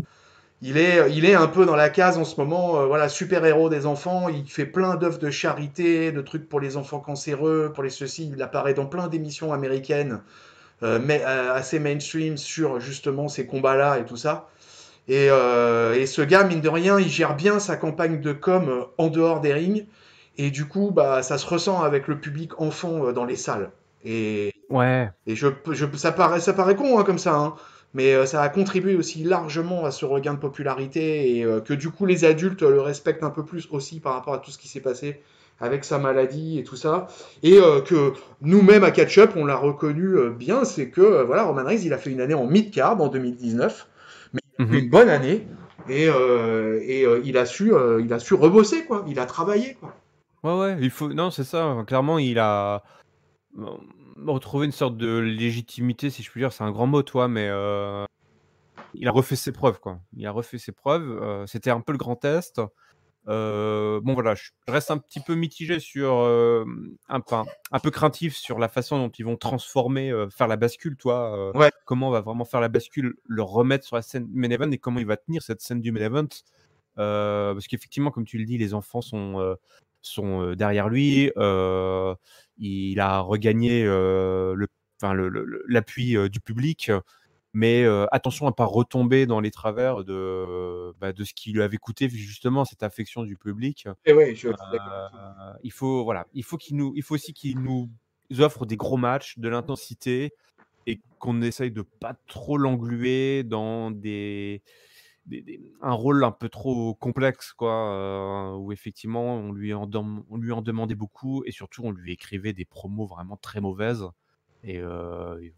[SPEAKER 2] Il est un peu dans la case en ce moment, voilà, super-héros des enfants. Il fait plein d'œuvres de charité, de trucs pour les enfants cancéreux, pour les ceci. Il apparaît dans plein d'émissions américaines, mais assez mainstream sur justement ces combats-là et tout ça. Et ce gars, mine de rien, il gère bien sa campagne de com en dehors des rings. Et du coup, bah, ça se ressent avec le public enfant dans les salles. Et,
[SPEAKER 1] Ouais.
[SPEAKER 2] ça paraît con hein, comme ça, hein, mais ça a contribué aussi largement à ce regain de popularité et que du coup les adultes le respectent un peu plus aussi par rapport à tout ce qui s'est passé avec sa maladie et tout ça. Et que nous-mêmes à Catch Up, on l'a reconnu bien, c'est que voilà, Roman Reigns, il a fait une année en mid-card en 2019, mais il a fait
[SPEAKER 1] Mmh.
[SPEAKER 2] une bonne année il a su rebosser, quoi. Il a travaillé, quoi.
[SPEAKER 1] Ouais, ouais, non, c'est ça, clairement, il a, hem, retrouvé une sorte de légitimité, si je puis dire. C'est un grand mot, toi, mais il a refait ses preuves, quoi. Il a refait ses preuves, c'était un peu le grand test. Bon voilà, je reste un petit peu mitigé sur, un peu craintif sur la façon dont ils vont transformer, faire la bascule, toi,
[SPEAKER 2] Ouais.
[SPEAKER 1] comment on va vraiment faire la bascule, le remettre sur la scène main event et comment il va tenir cette scène du main event. Parce qu'effectivement, comme tu le dis, les enfants sont derrière lui, il a regagné, l'appui, du public. Mais attention à pas retomber dans les travers de ce qui lui avait coûté justement cette affection du public.
[SPEAKER 2] Et ouais, je suis d'accord avec toi.
[SPEAKER 1] Il faut aussi qu'il nous offre des gros matchs, de l'intensité et qu'on essaye de pas trop l'engluer dans un rôle un peu trop complexe quoi, où effectivement on lui en demandait beaucoup et surtout on lui écrivait des promos vraiment très mauvaises. Et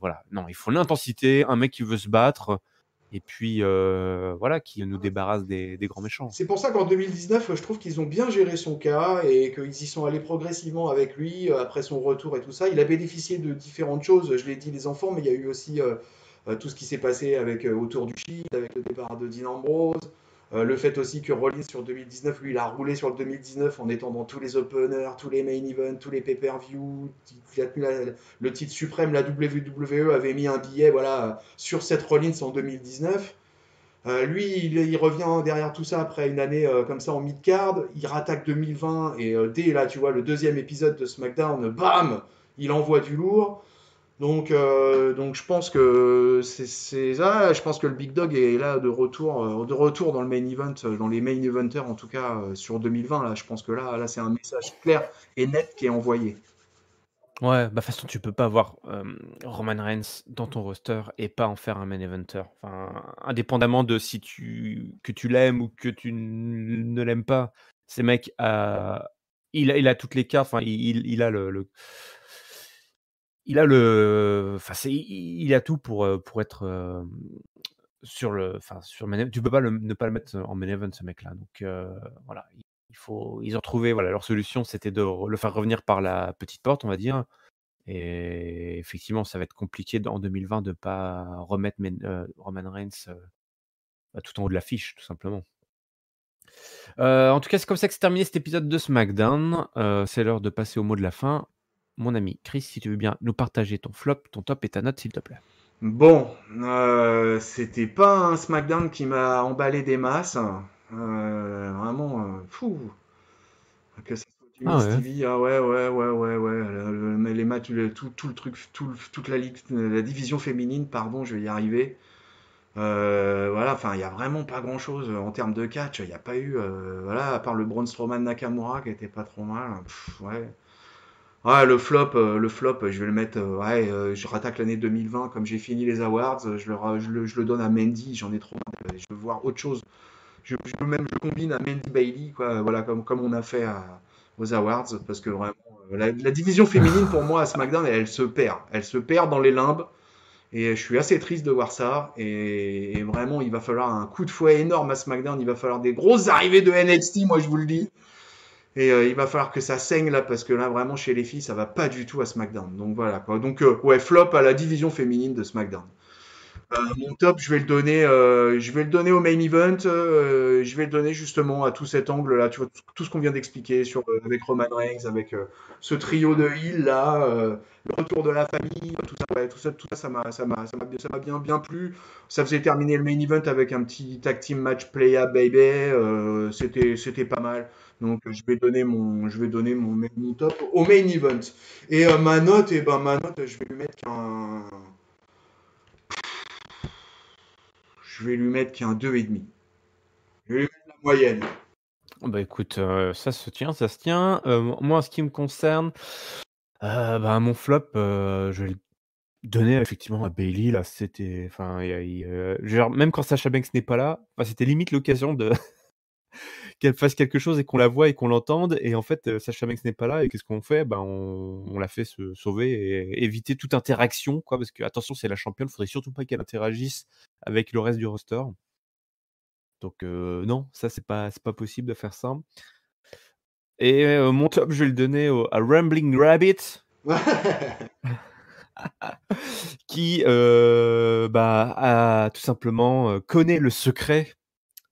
[SPEAKER 1] voilà, non, il faut l'intensité, un mec qui veut se battre et puis, voilà, qui nous débarrasse des grands méchants.
[SPEAKER 2] C'est pour ça qu'en 2019, je trouve qu'ils ont bien géré son cas et qu'ils y sont allés progressivement avec lui après son retour et tout ça. Il a bénéficié de différentes choses, je l'ai dit, les enfants, mais il y a eu aussi tout ce qui s'est passé avec, autour du Shield, avec le départ de Dean Ambrose. Le fait aussi que Rollins sur 2019, lui, il a roulé sur le 2019 en étant dans tous les openers, tous les main events, tous les pay-per-view. Il a tenu le titre suprême, la WWE avait mis un billet voilà, sur cette Rollins en 2019. Lui, il revient derrière tout ça après une année comme ça en mid-card. Il rattaque 2020 et dès là, tu vois, le deuxième épisode de SmackDown, bam, il envoie du lourd. Donc je pense que c'est ça. Je pense que le Big Dog est là de retour dans le main event, dans les main eventers en tout cas sur 2020. Là, je pense que là, c'est un message clair et net qui est envoyé.
[SPEAKER 1] Ouais, bah, de toute façon, tu peux pas avoir, Roman Reigns dans ton roster et pas en faire un main eventer. Enfin, indépendamment de si que tu l'aimes ou que tu ne l'aimes pas, ce mec il a toutes les cartes, enfin, il a tout pour être, sur main event. Tu peux pas ne pas le mettre en main event, ce mec-là. Donc, voilà, ils ont trouvé, voilà, leur solution, c'était de le faire revenir par la petite porte, on va dire. Et effectivement, ça va être compliqué en 2020 de pas remettre Roman Reigns, tout en haut de l'affiche, tout simplement. En tout cas, c'est comme ça que s'est terminé cet épisode de SmackDown. C'est l'heure de passer au mot de la fin. Mon ami Chris, si tu veux bien nous partager ton flop, ton top et ta note, s'il te plaît.
[SPEAKER 2] Bon, c'était pas un SmackDown qui m'a emballé des masses. Vraiment, fou. Que ça soit du
[SPEAKER 1] Ah
[SPEAKER 2] Miss
[SPEAKER 1] ouais?
[SPEAKER 2] TV, ah ouais, ouais, ouais, ouais, ouais. Mais les matchs, tout le truc, toute la ligue, la division féminine, pardon, je vais y arriver. Voilà, enfin, il y a vraiment pas grand-chose en termes de catch. Il n'y a pas eu, voilà, à part le Braun Strowman Nakamura qui était pas trop mal. Ouais. Ouais, le flop, je vais le mettre. Ouais, je rattaque l'année 2020 comme j'ai fini les awards. Je le donne à Mendy. J'en ai trop marre. Je veux voir autre chose. Je combine à Mendy Bailey, quoi. Voilà, comme on a fait aux awards, parce que vraiment, la division féminine pour moi à SmackDown, elle se perd. Elle se perd dans les limbes. Et je suis assez triste de voir ça. Et vraiment, il va falloir un coup de fouet énorme à SmackDown. Il va falloir des grosses arrivées de NXT, moi je vous le dis. Et il va falloir que ça saigne là, parce que là, vraiment, chez les filles, ça va pas du tout à SmackDown. Donc voilà, quoi. Donc, ouais, flop à la division féminine de SmackDown. Mon top, je vais le donner au main event. Je vais le donner justement à tout cet angle-là. Tu vois, tout ce qu'on vient d'expliquer avec Roman Reigns, avec ce trio de heel là, le retour de la famille, tout ça, ouais, tout ça, ça m'a bien plu. Ça faisait terminer le main event avec un petit tag team match Playa Baby. C'était pas mal. Donc, je vais donner mon top au main event. Et ma note, je vais lui mettre qu'un 2,5. Je vais lui mettre la moyenne.
[SPEAKER 1] Bah, écoute, ça se tient, ça se tient. Moi, en ce qui me concerne, bah, mon flop, je vais le donner effectivement à Bayley là, c'était enfin, genre même quand Sasha Banks n'est pas là, enfin, c'était limite l'occasion de qu'elle fasse quelque chose et qu'on la voie et qu'on l'entende et en fait, Sasha Banks n'est pas là et qu'est-ce qu'on fait? Ben, on la fait se sauver et éviter toute interaction quoi, parce que attention, c'est la championne, faudrait surtout pas qu'elle interagisse avec le reste du roster. Donc non, ça c'est pas possible de faire ça et mon top, je vais le donner à Rambling Rabbit qui, bah, a tout simplement, connaît le secret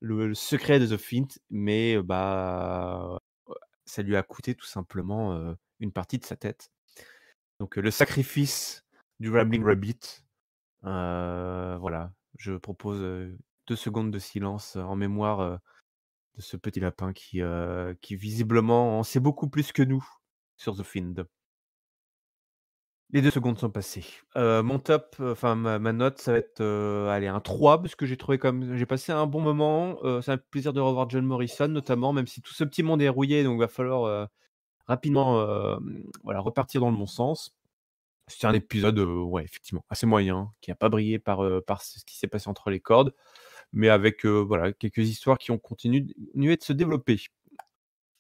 [SPEAKER 1] de The Fiend mais bah, ça lui a coûté tout simplement, une partie de sa tête. Donc le sacrifice du Rambling Rabbit, voilà, je propose, 2 secondes de silence, en mémoire, de ce petit lapin qui visiblement en sait beaucoup plus que nous sur The Fiend. Les 2 secondes sont passées. Mon top, enfin ma note, ça va être, allez un 3 parce que j'ai passé un bon moment, c'est un plaisir de revoir John Morrison notamment, même si tout ce petit monde est rouillé, donc il va falloir, rapidement, voilà, repartir dans le bon sens. C'est un épisode, ouais, effectivement, assez moyen, qui a pas brillé par ce qui s'est passé entre les cordes, mais avec, voilà, quelques histoires qui ont continué de se développer.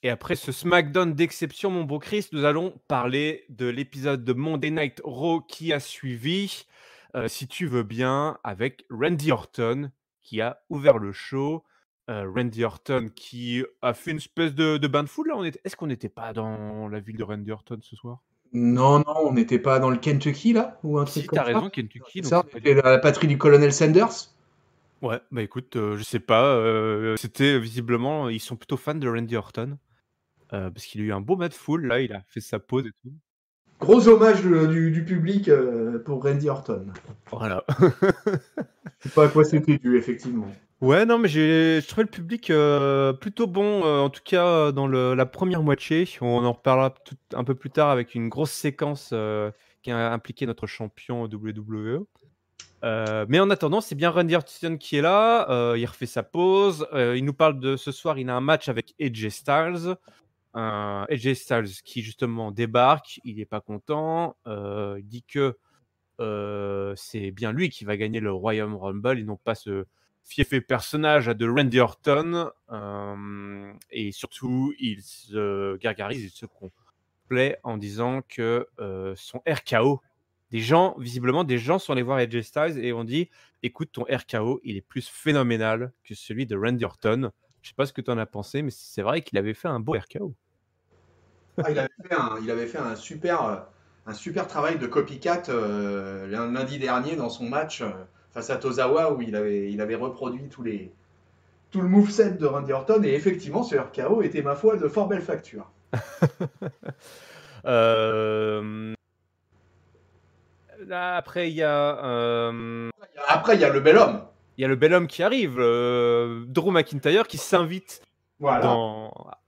[SPEAKER 1] Et après ce SmackDown d'exception, mon beau Chris, nous allons parler de l'épisode de Monday Night Raw qui a suivi, si tu veux bien, avec Randy Orton qui a ouvert le show. Randy Orton qui a fait une espèce de bain de foule là, est-ce qu'on n'était pas dans la ville de Randy Orton ce soir?
[SPEAKER 2] Non, non, on n'était pas dans le Kentucky là, ou un truc
[SPEAKER 1] Si,
[SPEAKER 2] comme
[SPEAKER 1] t'as
[SPEAKER 2] ça.
[SPEAKER 1] raison, Kentucky,
[SPEAKER 2] C'est
[SPEAKER 1] donc
[SPEAKER 2] ça,
[SPEAKER 1] c'est
[SPEAKER 2] on
[SPEAKER 1] pas
[SPEAKER 2] était
[SPEAKER 1] du
[SPEAKER 2] à la patrie du colonel Sanders.
[SPEAKER 1] ouais, bah écoute, je sais pas, c'était visiblement, ils sont plutôt fans de Randy Orton, parce qu'il a eu un beau match full là, il a fait sa pause et tout.
[SPEAKER 2] Gros hommage du public pour Randy Orton.
[SPEAKER 1] Voilà.
[SPEAKER 2] Je sais pas à quoi c'était dû, effectivement.
[SPEAKER 1] Ouais, non, mais je trouvais le public, plutôt bon, en tout cas, dans la première moitié. On en reparlera un peu plus tard avec une grosse séquence, qui a impliqué notre champion WWE. Mais en attendant, c'est bien Randy Orton qui est là, il refait sa pause, il nous parle de ce soir, il a un match avec AJ Styles. AJ Styles qui justement débarque, il est pas content, il dit que, c'est bien lui qui va gagner le Royal Rumble et non pas ce fiefé personnage de Randy Orton, et surtout il se gargarise, il se complaît en disant que, son RKO visiblement des gens sont allés voir AJ Styles et ont dit: «Écoute, ton RKO, il est plus phénoménal que celui de Randy Orton». Je sais pas ce que tu en as pensé, mais c'est vrai qu'il avait fait un beau RKO.
[SPEAKER 2] Ah, il avait fait un super travail de copycat lundi dernier dans son match face à Tozawa où il avait reproduit tout le moveset de Randy Orton et effectivement ce RKO était ma foi de fort belle facture.
[SPEAKER 1] Hem, Là, après,
[SPEAKER 2] Après il y a le bel homme.
[SPEAKER 1] il y a le bel homme qui arrive, Drew McIntyre qui s'invite
[SPEAKER 2] Voilà.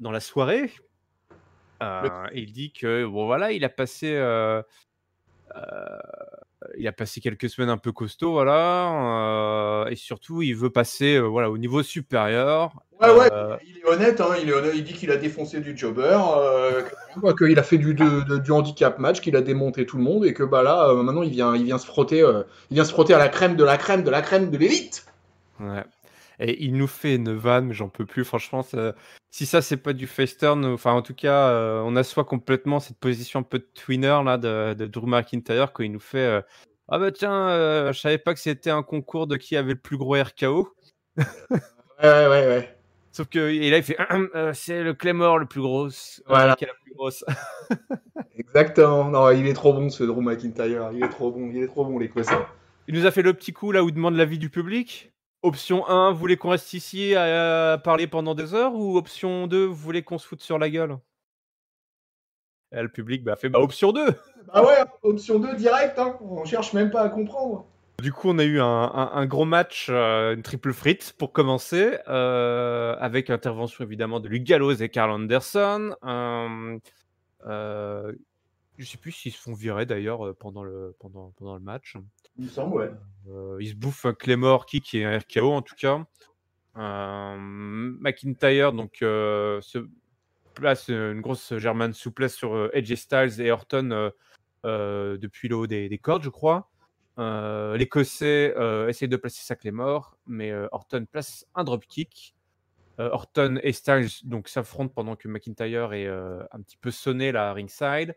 [SPEAKER 1] dans la soirée,
[SPEAKER 2] Le-
[SPEAKER 1] et il dit que bon voilà, heu, il a passé quelques semaines un peu costauds, voilà, et surtout il veut passer, voilà, au niveau supérieur
[SPEAKER 2] Ouais,
[SPEAKER 1] Euh,
[SPEAKER 2] il est honnête, hein, il dit qu'il a défoncé du jobber, qu'il a fait du handicap match, qu'il a démonté tout le monde et que bah là, maintenant il vient se frotter à la crème de la crème de la crème de l'élite.
[SPEAKER 1] ouais. Et il nous fait une vanne, mais j'en peux plus. Franchement, si ça, c'est pas du face turn, enfin, en tout cas, on assoit complètement cette position un peu de twinner là, de Drew McIntyre quand il nous fait ah bah tiens, je savais pas que c'était un concours de qui avait le plus gros RKO.
[SPEAKER 2] Ouais.
[SPEAKER 1] Sauf que, et là, il fait c'est le Claymore le plus gros.
[SPEAKER 2] Voilà,
[SPEAKER 1] Qui est la plus grosse.
[SPEAKER 2] exactement. Non, il est trop bon ce Drew McIntyre. Il est trop bon l'Écossais.
[SPEAKER 1] Il nous a fait le petit coup là où il demande l'avis du public. Option 1, vous voulez qu'on reste ici à parler pendant des heures, ou option 2, vous voulez qu'on se foute sur la gueule? Et là, le public fait option 2.
[SPEAKER 2] Bah ouais, option 2 direct, hein. On cherche même pas à comprendre.
[SPEAKER 1] Du coup, on a eu un gros match, une triple frite pour commencer, avec intervention évidemment de Luke Gallows et Karl Anderson. Je sais plus s'ils se font virer d'ailleurs pendant le match.
[SPEAKER 2] Il me semble, ouais.
[SPEAKER 1] Ils se bouffent un Claymore kick et un RKO en tout cas. McIntyre donc se place une grosse German souplesse sur AJ Styles et Orton depuis le haut des cordes, je crois. L'Écossais essaye de placer sa Claymore, mais Orton place un dropkick. Orton et Styles donc s'affrontent pendant que McIntyre est un petit peu sonné là à ringside.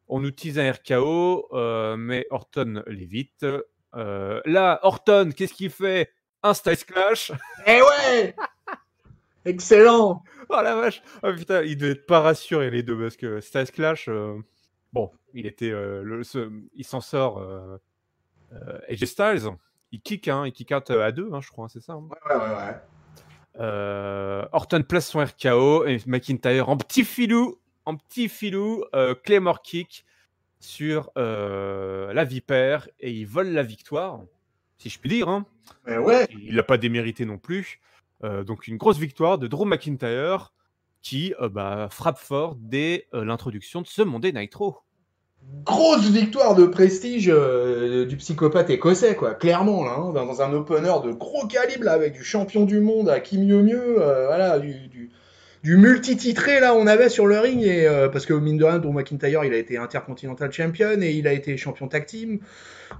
[SPEAKER 1] On utilise un RKO, mais Orton l'évite. Là, Orton, qu'est-ce qu'il fait? Un Styles Clash.
[SPEAKER 2] Eh ouais! Excellent!
[SPEAKER 1] Oh la vache! Oh putain, il devait être pas rassuré les deux parce que Styles Clash, bon, il était, il s'en sort. AJ Styles, il kick out à 2, je crois, c'est ça.
[SPEAKER 2] Ouais.
[SPEAKER 1] Orton place son RKO et McIntyre en petit filou, Claymore kick sur la Vipère et il vole la victoire, si je puis dire.
[SPEAKER 2] Mais ouais!
[SPEAKER 1] Il l'a pas démérité non plus. Donc une grosse victoire de Drew McIntyre qui frappe fort dès l'introduction de ce Monday Nitro.
[SPEAKER 2] Grosse victoire de prestige du psychopathe écossais, quoi. Clairement, là, hein, dans un opener de gros calibre, là, avec du champion du monde à qui mieux, voilà, du multi-titré, là, on avait sur le ring, et, parce que, mine de rien, Drew McIntyre, il a été Intercontinental Champion, et il a été champion tag team.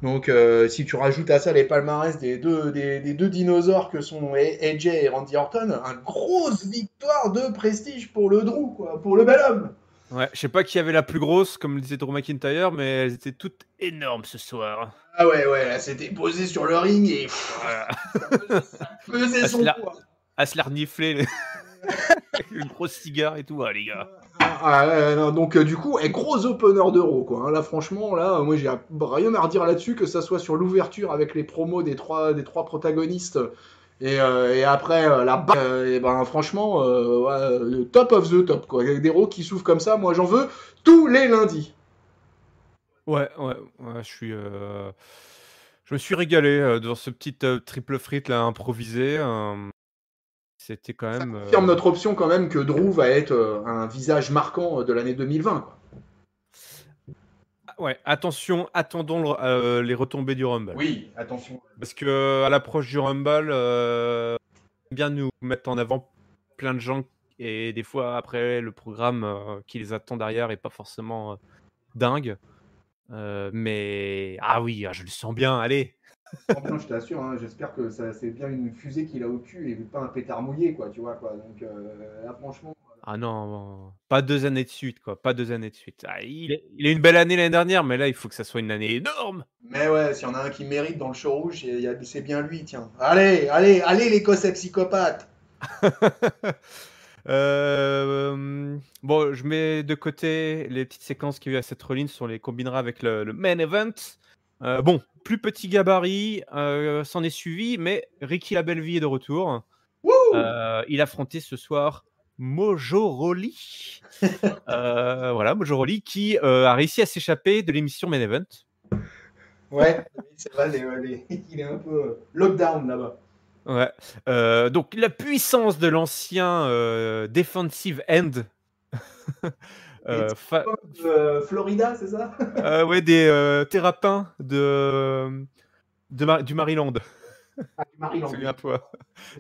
[SPEAKER 2] Donc, si tu rajoutes à ça les palmarès des deux dinosaures que sont AJ et Randy Orton, une grosse victoire de prestige pour le Drew, quoi, pour le bel homme.
[SPEAKER 1] Ouais, je sais pas qui avait la plus grosse, comme le disait Drew McIntyre, mais elles étaient toutes énormes ce soir.
[SPEAKER 2] Ah ouais, là, c'était posé sur le ring et
[SPEAKER 1] Voilà.
[SPEAKER 2] ça faisait son poids.
[SPEAKER 1] À se la renifler, avec une grosse cigare et tout, les gars.
[SPEAKER 2] Non, donc du coup, gros opener d'Euro, quoi. Hein. Là, franchement, là, moi, j'ai rien à redire là-dessus, que ça soit sur l'ouverture avec les promos des trois protagonistes et après et ben franchement, le top of the top, quoi. Avec des Raw qui s'ouvrent comme ça, moi, j'en veux tous les lundis.
[SPEAKER 1] Ouais, je me suis régalé dans ce petit triple frite là improvisé. C'était quand
[SPEAKER 2] Ça
[SPEAKER 1] même.
[SPEAKER 2] confirme notre option quand même que Drew va être un visage marquant de l'année 2020, quoi.
[SPEAKER 1] Ouais, attention, attendons les retombées du Rumble.
[SPEAKER 2] Oui, attention.
[SPEAKER 1] Parce que à l'approche du Rumble, bien nous mettre en avant plein de gens et des fois après le programme qui les attend derrière est pas forcément dingue. Mais ah oui, je le sens bien, allez.
[SPEAKER 2] Bien, je t'assure, hein, j'espère que c'est bien une fusée qu'il a au cul et pas un pétard mouillé, quoi, tu vois, quoi. Donc là, franchement.
[SPEAKER 1] Ah non, pas 2 années de suite, quoi, pas 2 années de suite. Ah, il a eu une belle année l'année dernière, mais là, il faut que ça soit une année énorme.
[SPEAKER 2] Mais ouais, s'il y en a un qui mérite dans le show rouge, c'est bien lui, tiens. Allez, l'Écossais psychopathe.
[SPEAKER 1] Bon, je mets de côté les petites séquences qu'il y a eu à cette reline, on les combinera avec le main event. Bon, plus petit gabarit, s'en est suivi, mais Ricky Labelleville est de retour. Il affrontait ce soir Mojo Rawley. Voilà, Mojo Rawley qui a réussi à s'échapper de l'émission Main Event.
[SPEAKER 2] Ouais, c'est vrai, il est un peu lockdown là-bas.
[SPEAKER 1] Ouais. Donc la puissance de l'ancien defensive end.
[SPEAKER 2] Florida, c'est ça?
[SPEAKER 1] Ouais, des terrapins du Maryland.
[SPEAKER 2] Ah, du Maryland.
[SPEAKER 1] Souviens-toi.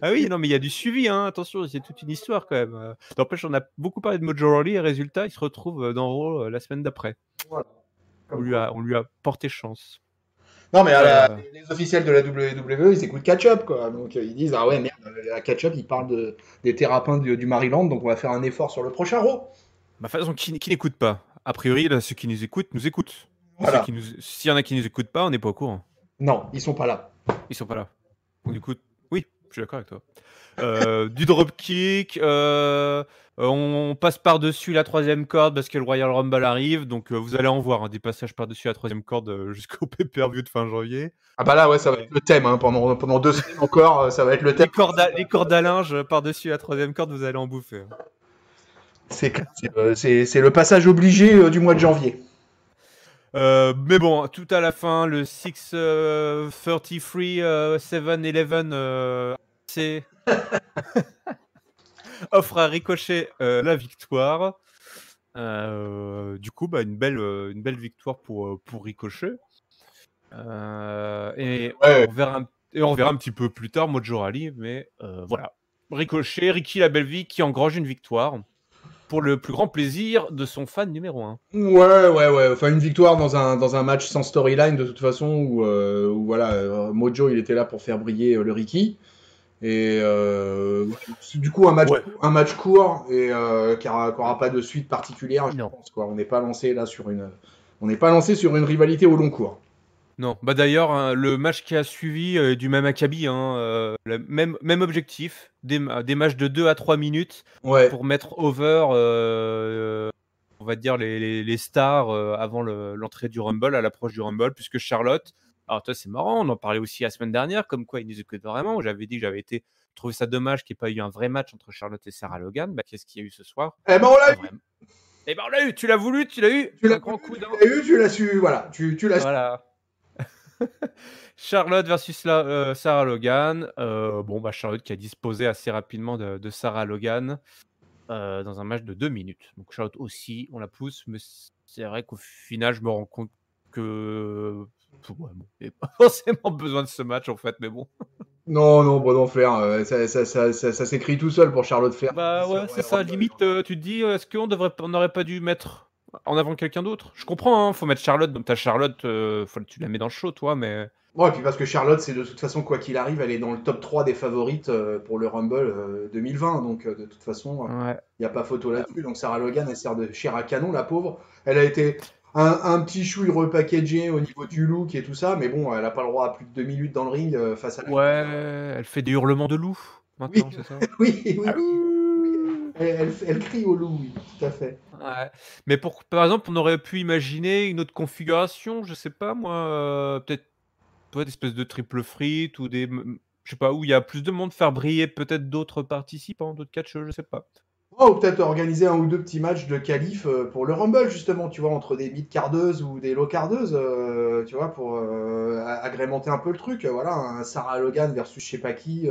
[SPEAKER 1] Ah oui, non, mais il y a du suivi, hein, attention, c'est toute une histoire quand même. N'empêche, on a beaucoup parlé de Mojo Rawley et résultat, il se retrouve dans Raw la semaine d'après.
[SPEAKER 2] Voilà.
[SPEAKER 1] On
[SPEAKER 2] Comme
[SPEAKER 1] lui a,
[SPEAKER 2] quoi.
[SPEAKER 1] on lui a porté chance.
[SPEAKER 2] Non, mais
[SPEAKER 1] Euh,
[SPEAKER 2] les officiels de la WWE, ils écoutent Catch-Up, quoi. Donc ils disent, ah ouais, merde, à Catch-Up, ils parlent des terrapins du Maryland, donc on va faire un effort sur le prochain Raw.
[SPEAKER 1] de toute façon, qui n'écoute pas? A priori, là, ceux qui nous écoutent, nous écoutent.
[SPEAKER 2] Voilà.
[SPEAKER 1] S'il y en a qui nous écoutent pas, on n'est pas au courant.
[SPEAKER 2] Non, ils sont pas là.
[SPEAKER 1] Ils sont pas là. Donc, du coup, oui, je suis d'accord avec toi. Du dropkick, on passe par-dessus la troisième corde parce que le Royal Rumble arrive. Donc, vous allez en voir hein, des passages par-dessus la troisième corde jusqu'au pay-per-view de fin janvier.
[SPEAKER 2] Ah bah là, ouais, ça va être le thème, hein. Pendant 2 semaines encore, ça va être le thème.
[SPEAKER 1] Les cordes à linge par-dessus la troisième corde, vous allez en bouffer.
[SPEAKER 2] C'est le passage obligé du mois de janvier.
[SPEAKER 1] Mais bon, tout à la fin, le 6-33, 7-11, c'est offre à Ricochet la victoire. Du coup, bah, une belle victoire pour Ricochet. Et
[SPEAKER 2] Ouais.
[SPEAKER 1] on verra un petit peu plus tard Mojo Rawley, mais voilà. Ricochet, Ricky la belle vie qui engrange une victoire pour le plus grand plaisir de son fan numéro 1.
[SPEAKER 2] Ouais. Enfin, une victoire dans un match sans storyline, de toute façon, où voilà, Mojo, il était là pour faire briller le Ricky. Et du coup,
[SPEAKER 1] Ouais.
[SPEAKER 2] un match court et qui n'aura pas de suite particulière, je
[SPEAKER 1] Non.
[SPEAKER 2] pense, quoi. On n'est pas lancé là on n'est pas lancé sur une rivalité au long cours.
[SPEAKER 1] Non, bah d'ailleurs, hein, le match qui a suivi du même acabit, hein, même objectif, des matchs de 2 à 3 minutes
[SPEAKER 2] Ouais.
[SPEAKER 1] pour mettre over, on va dire, les stars avant l'entrée du Rumble, à l'approche du Rumble, puisque Charlotte, alors toi c'est marrant, on en parlait aussi la semaine dernière, comme quoi ils nous écoutent vraiment, j'avais dit que j'avais trouvé ça dommage qu'il n'y ait pas eu un vrai match entre Charlotte et Sarah Logan, bah qu'est-ce qu'il y a eu ce soir?
[SPEAKER 2] Eh ben, on l'a
[SPEAKER 1] Pas
[SPEAKER 2] eu,
[SPEAKER 1] vraiment. Eh ben on l'a eu, tu l'as voulu, tu l'as eu,
[SPEAKER 2] tu l'as
[SPEAKER 1] un grand coup
[SPEAKER 2] tu
[SPEAKER 1] d'un.
[SPEAKER 2] l'as eu, tu l'as su, voilà, tu l'as su.
[SPEAKER 1] Voilà. Charlotte versus Sarah Logan. Bon, bah, Charlotte qui a disposé assez rapidement de Sarah Logan dans un match de 2 minutes. Donc Charlotte aussi, on la pousse, mais c'est vrai qu'au final, je me rends compte que ouais, bon, il n'y a pas forcément besoin de ce match en fait, mais bon.
[SPEAKER 2] Non, bon d'enfer, ça s'écrit tout seul pour Charlotte Flair.
[SPEAKER 1] Bah ouais, c'est ça. Limite, tu te dis, est-ce qu'on n'aurait pas dû mettre en avant quelqu'un d'autre? Je comprends, hein, faut mettre Charlotte. Donc t'as Charlotte, tu la mets dans le show, toi, mais
[SPEAKER 2] Ouais, et puis parce que Charlotte, c'est de toute façon, quoi qu'il arrive, elle est dans le top 3 des favorites pour le Rumble 2020. Donc, de toute façon,
[SPEAKER 1] ouais.
[SPEAKER 2] il n'y a pas photo là-dessus. Donc, Sarah Logan, elle sert de chair à canon, la pauvre. Elle a été un petit chouille repackagé au niveau du look et tout ça. Mais bon, elle n'a pas le droit à plus de 2 minutes dans le ring face à la.
[SPEAKER 1] Ouais, elle fait des hurlements de loup
[SPEAKER 2] Oui,
[SPEAKER 1] maintenant, c'est ça?
[SPEAKER 2] oui.
[SPEAKER 1] Allô.
[SPEAKER 2] Elle crie au loup, oui, tout à fait.
[SPEAKER 1] Ouais. Mais par exemple, on aurait pu imaginer une autre configuration, je sais pas moi, peut-être des espèces de triple frite ou je sais pas, où il y a plus de monde, faire briller peut-être d'autres participants, d'autres catcheurs, je sais pas.
[SPEAKER 2] Oh, ou peut-être organiser un ou deux petits matchs de qualif pour le Rumble, justement, tu vois, entre des mid-cardeuses ou des low-cardeuses, tu vois, pour agrémenter un peu le truc. Voilà, un Sarah Logan versus je sais pas qui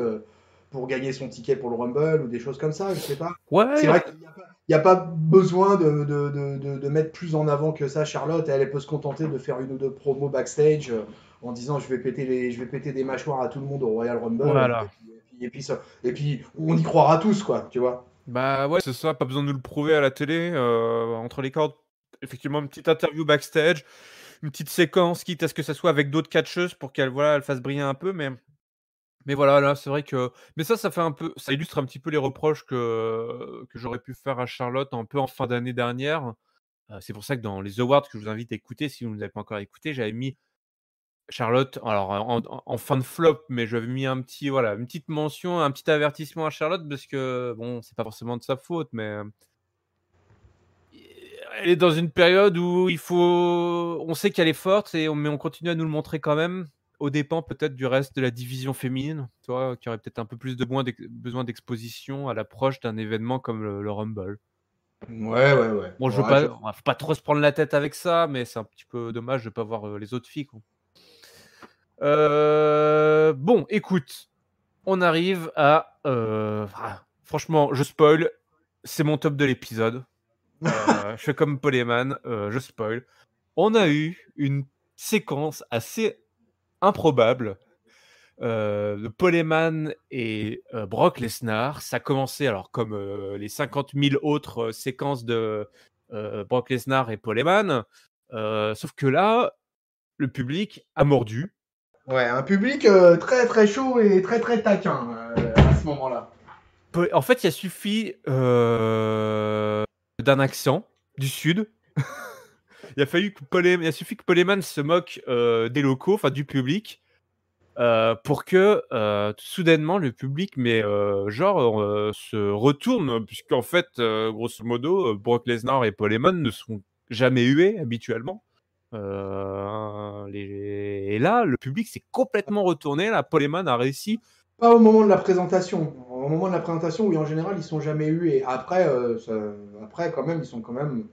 [SPEAKER 2] pour gagner son ticket pour le Rumble ou des choses comme ça, je sais pas. C'est
[SPEAKER 1] Ouais,
[SPEAKER 2] vrai qu'il n'y a pas besoin de mettre plus en avant que ça, Charlotte. Elle peut se contenter de faire une ou deux promos backstage en disant je vais péter des mâchoires à tout le monde au Royal Rumble.
[SPEAKER 1] voilà.
[SPEAKER 2] Et puis on y croira tous, quoi, tu vois.
[SPEAKER 1] Bah ouais, c'est ça, pas besoin de nous le prouver à la télé, entre les cordes. Effectivement, une petite interview backstage, une petite séquence, quitte à ce que ça soit avec d'autres catcheuses pour qu'elle voilà, elle fasse briller un peu, mais voilà, là, c'est vrai que mais ça fait un peu ça illustre un petit peu les reproches que j'aurais pu faire à Charlotte un peu en fin d'année dernière. C'est pour ça que dans les awards que je vous invite à écouter, si vous ne nous avez pas encore écouté, j'avais mis Charlotte, alors en fin de flop, mais j'avais mis voilà, une petite mention, un petit avertissement à Charlotte parce que bon, c'est pas forcément de sa faute, mais elle est dans une période où on sait qu'elle est forte mais on continue à nous le montrer quand même, aux dépens peut-être du reste de la division féminine, tu vois? Qui aurait peut-être un peu plus de besoin d'exposition à l'approche d'un événement comme le Rumble.
[SPEAKER 2] Ouais.
[SPEAKER 1] Bon,
[SPEAKER 2] Ouais,
[SPEAKER 1] faut pas trop se prendre la tête avec ça, mais c'est un petit peu dommage de pas voir les autres filles, quoi. Bon, écoute, on arrive à franchement, je spoil, c'est mon top de l'épisode. Je fais comme Poleman, je spoil. On a eu une séquence assez improbable de Paul Heyman et Brock Lesnar. Ça commençait alors comme les 50 000 autres séquences de Brock Lesnar et Paul Heyman. Sauf que là, le public a mordu.
[SPEAKER 2] Ouais, un public très très chaud et très très taquin à ce moment-là.
[SPEAKER 1] En fait, il a suffi d'un accent du Sud. Il a suffi que Paul Heyman se moque des locaux, enfin du public, pour que soudainement le public se retourne, puisqu'en fait, grosso modo, Brock Lesnar et Paul Heyman ne sont jamais hués habituellement. Et là, le public s'est complètement retourné. Là, Paul Heyman a réussi.
[SPEAKER 2] Pas au moment de la présentation. Au moment de la présentation, oui, en général, ils sont jamais hués. Après, après, quand même, ils sont quand même.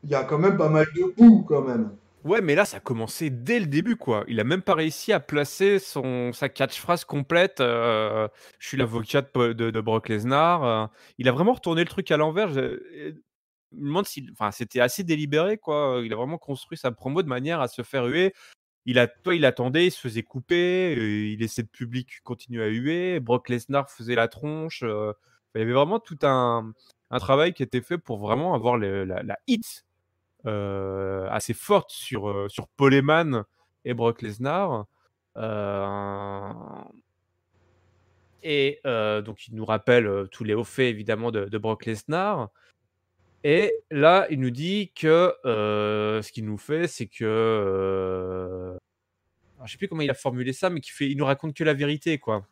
[SPEAKER 2] Il y a quand même pas mal de coups, quand même.
[SPEAKER 1] Ouais, mais là, ça a commencé dès le début, quoi. Il a même pas réussi à placer sa catchphrase complète. Je suis l'avocat de Brock Lesnar. Il a vraiment retourné le truc à l'envers. Je me demande si, enfin, c'était assez délibéré, quoi. Il a vraiment construit sa promo de manière à se faire huer. Il attendait, il se faisait couper, il laissait le public continuer à huer. Brock Lesnar faisait la tronche. Il y avait vraiment tout un travail qui était fait pour vraiment avoir la hit assez forte sur Paul Heyman et Brock Lesnar. Donc, il nous rappelle tous les hauts faits, évidemment, de Brock Lesnar. Et là, il nous dit que ce qu'il nous fait, c'est que... alors, je sais plus comment il a formulé ça, mais il nous raconte que la vérité, quoi.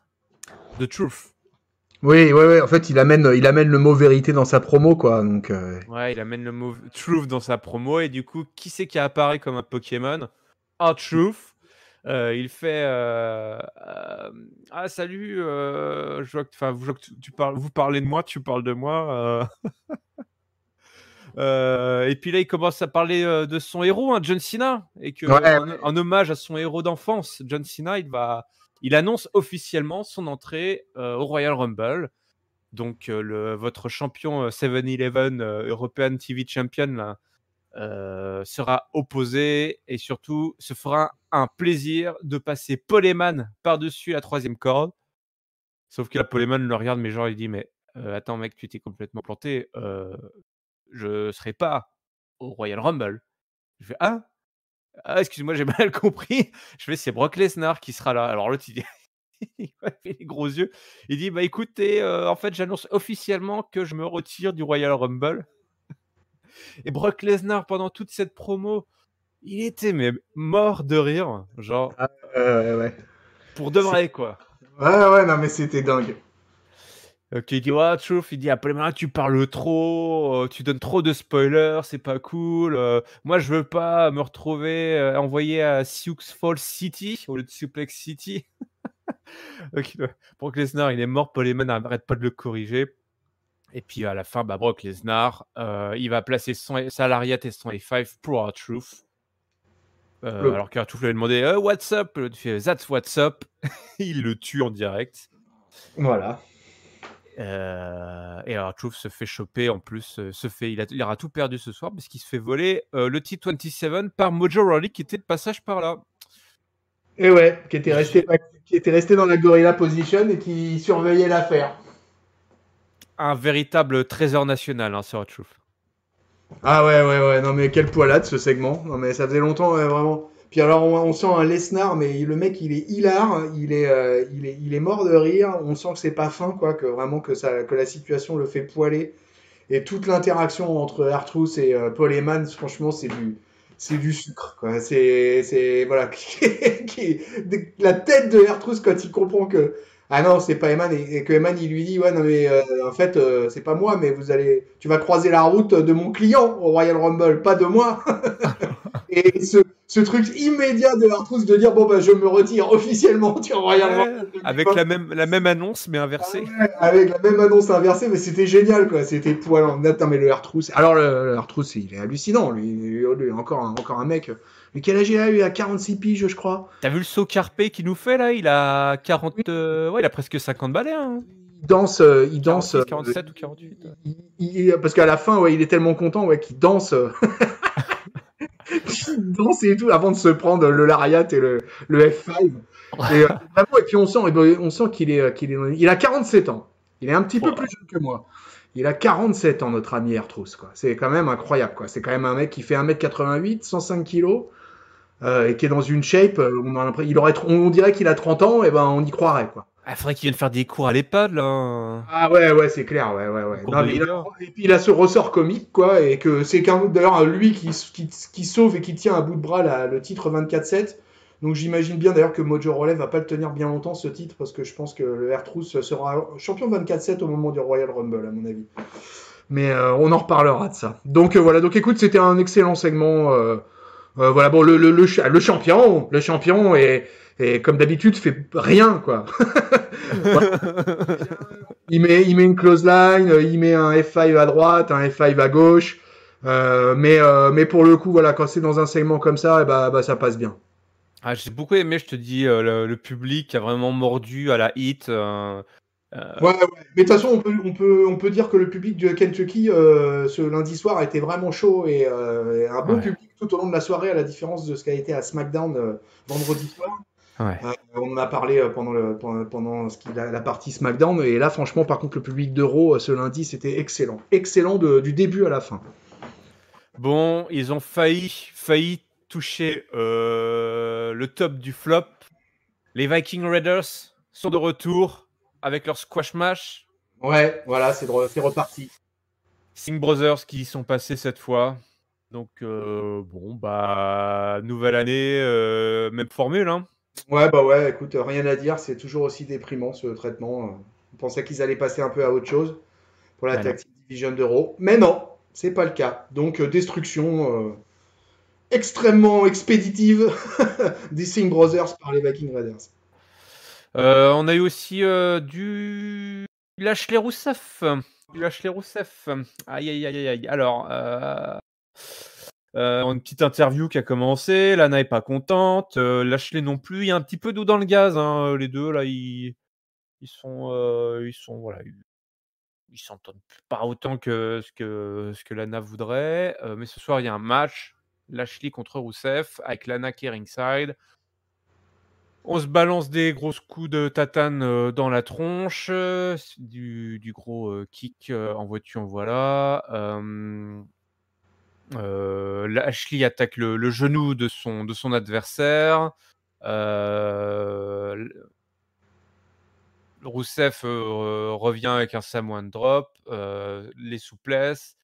[SPEAKER 1] The truth.
[SPEAKER 2] Oui, ouais, ouais. En fait, il amène le mot vérité dans sa promo, quoi. Donc,
[SPEAKER 1] Ouais, il amène le mot truth dans sa promo. Et du coup, qui c'est qui apparaît comme un Pokémon? R-Truth. Il fait ah salut, je vois que vous parlez de moi, tu parles de moi. Et puis là, il commence à parler de son héros, hein, John Cena, et que
[SPEAKER 2] ouais,
[SPEAKER 1] en hommage à son héros d'enfance, John Cena, il annonce officiellement son entrée au Royal Rumble. Donc votre champion 7-Eleven European TV Champion là, sera opposé et surtout se fera un plaisir de passer Paul Heyman par-dessus la troisième corde. Sauf que là, Paul Heyman le regarde, mais genre, il dit mais attends mec, tu t'es complètement planté. Je serai pas au Royal Rumble. Je fais ah excuse-moi, j'ai mal compris. Je fais c'est Brock Lesnar qui sera là. Alors l'autre il dit il fait les gros yeux. Il dit bah écoutez, en fait j'annonce officiellement que je me retire du Royal Rumble. Et Brock Lesnar pendant toute cette promo, il était mais mort de rire, genre
[SPEAKER 2] ouais.
[SPEAKER 1] pour de vrai quoi.
[SPEAKER 2] Ouais, ouais, non, mais c'était dingue.
[SPEAKER 1] Ok, il dit ouais, Truth, il dit après tu parles trop, tu donnes trop de spoilers, c'est pas cool. Moi je veux pas me retrouver envoyé à Sioux Falls City au lieu de Suplex City. Donc, Brock Lesnar il est mort, Paul Heyman n'arrête pas de le corriger. Et puis à la fin, bah, Brock Lesnar, il va placer sa lariat et son A5 pour R-Truth. Alors qu'R-Truth lui a demandé What's up? Il fait That's what's up. Il le tue en direct.
[SPEAKER 2] Voilà.
[SPEAKER 1] Et R-Truth se fait choper en plus. Il aura tout perdu ce soir parce qu'il se fait voler le T27 par Mojo Rawley qui était de passage par là.
[SPEAKER 2] Et ouais, qui était resté dans la gorilla position et qui surveillait l'affaire.
[SPEAKER 1] Un véritable trésor national, hein, ce R-Truth.
[SPEAKER 2] Ah ouais, ouais, ouais, non mais quelle poilade ce segment. Non mais ça faisait longtemps, ouais, vraiment. Puis alors on sent un Lesnar, mais le mec il est hilar, il est mort de rire. On sent que c'est pas fin, quoi, que vraiment que la situation le fait poiler. Et toute l'interaction entre R-Truth et Paul Heyman, franchement, c'est du sucre, quoi. Voilà, la tête de R-Truth quand il comprend que ah non, c'est pas Heyman et que Heyman il lui dit ouais non mais en fait c'est pas moi, mais tu vas croiser la route de mon client au Royal Rumble, pas de moi. Et ce truc immédiat de R-Truth de dire bon bah je me retire officiellement du Royal Rumble.
[SPEAKER 1] Avec la même annonce mais inversée.
[SPEAKER 2] Ah ouais, avec la même annonce inversée, mais c'était génial, quoi. C'était poilant. Attends, mais le R-Truth. Alors, le R-Truth, il est hallucinant. Lui, encore un mec. Mais quel âge il a eu? Il a 46 piges, je crois.
[SPEAKER 1] T'as vu le saut carpé qu'il nous fait là? Il a 40. Ouais, il a presque 50 balais. Hein.
[SPEAKER 2] Il danse.
[SPEAKER 1] 46, 47 ou 48.
[SPEAKER 2] Parce qu'à la fin, ouais, il est tellement content, ouais, qu'il danse. Il danse et tout avant de se prendre le lariat et le F5. Et puis on sent il a 47 ans. Il est un petit peu plus jeune que moi. Il a 47 ans, notre ami Ertrous, quoi. C'est quand même incroyable, quoi. C'est quand même un mec qui fait 1m88, 105 kilos, et qui est dans une shape, on dirait qu'il a 30 ans, et ben, on y croirait, quoi.
[SPEAKER 1] Ah, faudrait qu'il vienne faire des cours à l'EHPAD, là.
[SPEAKER 2] Ah ouais, c'est clair, ouais.
[SPEAKER 1] Cours
[SPEAKER 2] Non,
[SPEAKER 1] de
[SPEAKER 2] mais
[SPEAKER 1] yoga.
[SPEAKER 2] et puis il a ce ressort comique, quoi, et que c'est d'ailleurs lui qui sauve et qui tient à bout de bras le titre 24-7. Donc j'imagine bien d'ailleurs que Mojo Rawley va pas le tenir bien longtemps ce titre, parce que je pense que le R-Truth sera champion 24-7 au moment du Royal Rumble, à mon avis. Mais on en reparlera de ça. Donc voilà, donc écoute, c'était un excellent segment. Voilà, bon, le champion et comme d'habitude fait rien, quoi. Voilà. Il met une close line, il met un F5 à droite, un F5 à gauche. Mais pour le coup, voilà, quand c'est dans un segment comme ça, bah, ça passe bien.
[SPEAKER 1] Ah, j'ai beaucoup aimé, je te dis, le public a vraiment mordu à la hit.
[SPEAKER 2] Ouais. Mais de toute façon, on peut dire que le public de Kentucky ce lundi soir a été vraiment chaud et un bon
[SPEAKER 1] Ouais.
[SPEAKER 2] public tout au long de la soirée, à la différence de ce qu'a été à SmackDown vendredi soir.
[SPEAKER 1] Ouais.
[SPEAKER 2] On en a parlé pendant la partie SmackDown, et là, franchement, par contre, le public de Raw ce lundi, c'était excellent. Excellent du début à la fin.
[SPEAKER 1] Bon, ils ont failli toucher le top du flop. Les Viking Raiders sont de retour avec leur squash match.
[SPEAKER 2] Ouais, voilà, c'est reparti.
[SPEAKER 1] Singh Brothers qui y sont passés cette fois. Donc, bon, bah, nouvelle année, même formule, hein.
[SPEAKER 2] Ouais, bah ouais, écoute, rien à dire, c'est toujours aussi déprimant ce traitement. On pensait qu'ils allaient passer un peu à autre chose pour la
[SPEAKER 1] Bah non.
[SPEAKER 2] Tag Team Division d'Euro, mais non, c'est pas le cas. Donc, destruction extrêmement expéditive des Singh Brothers par les Viking Raiders.
[SPEAKER 1] On a eu aussi du Lashley Rousseff. Aïe, aïe, aïe, aïe. Alors, une petite interview qui a commencé. Lana n'est pas contente. Lashley non plus. Il y a un petit peu d'eau dans le gaz. Hein. Les deux, là, ils sont, voilà, ils s'entendent pas autant que ce que Lana voudrait. Mais ce soir, il y a un match. Lashley contre Rousseff avec Lana qui est ringside. On se balance des grosses coups de tatane dans la tronche, du gros kick en vois-tu, en voilà. Lashley attaque le genou de son adversaire. Rousseff revient avec un Samoan drop, les souplesses.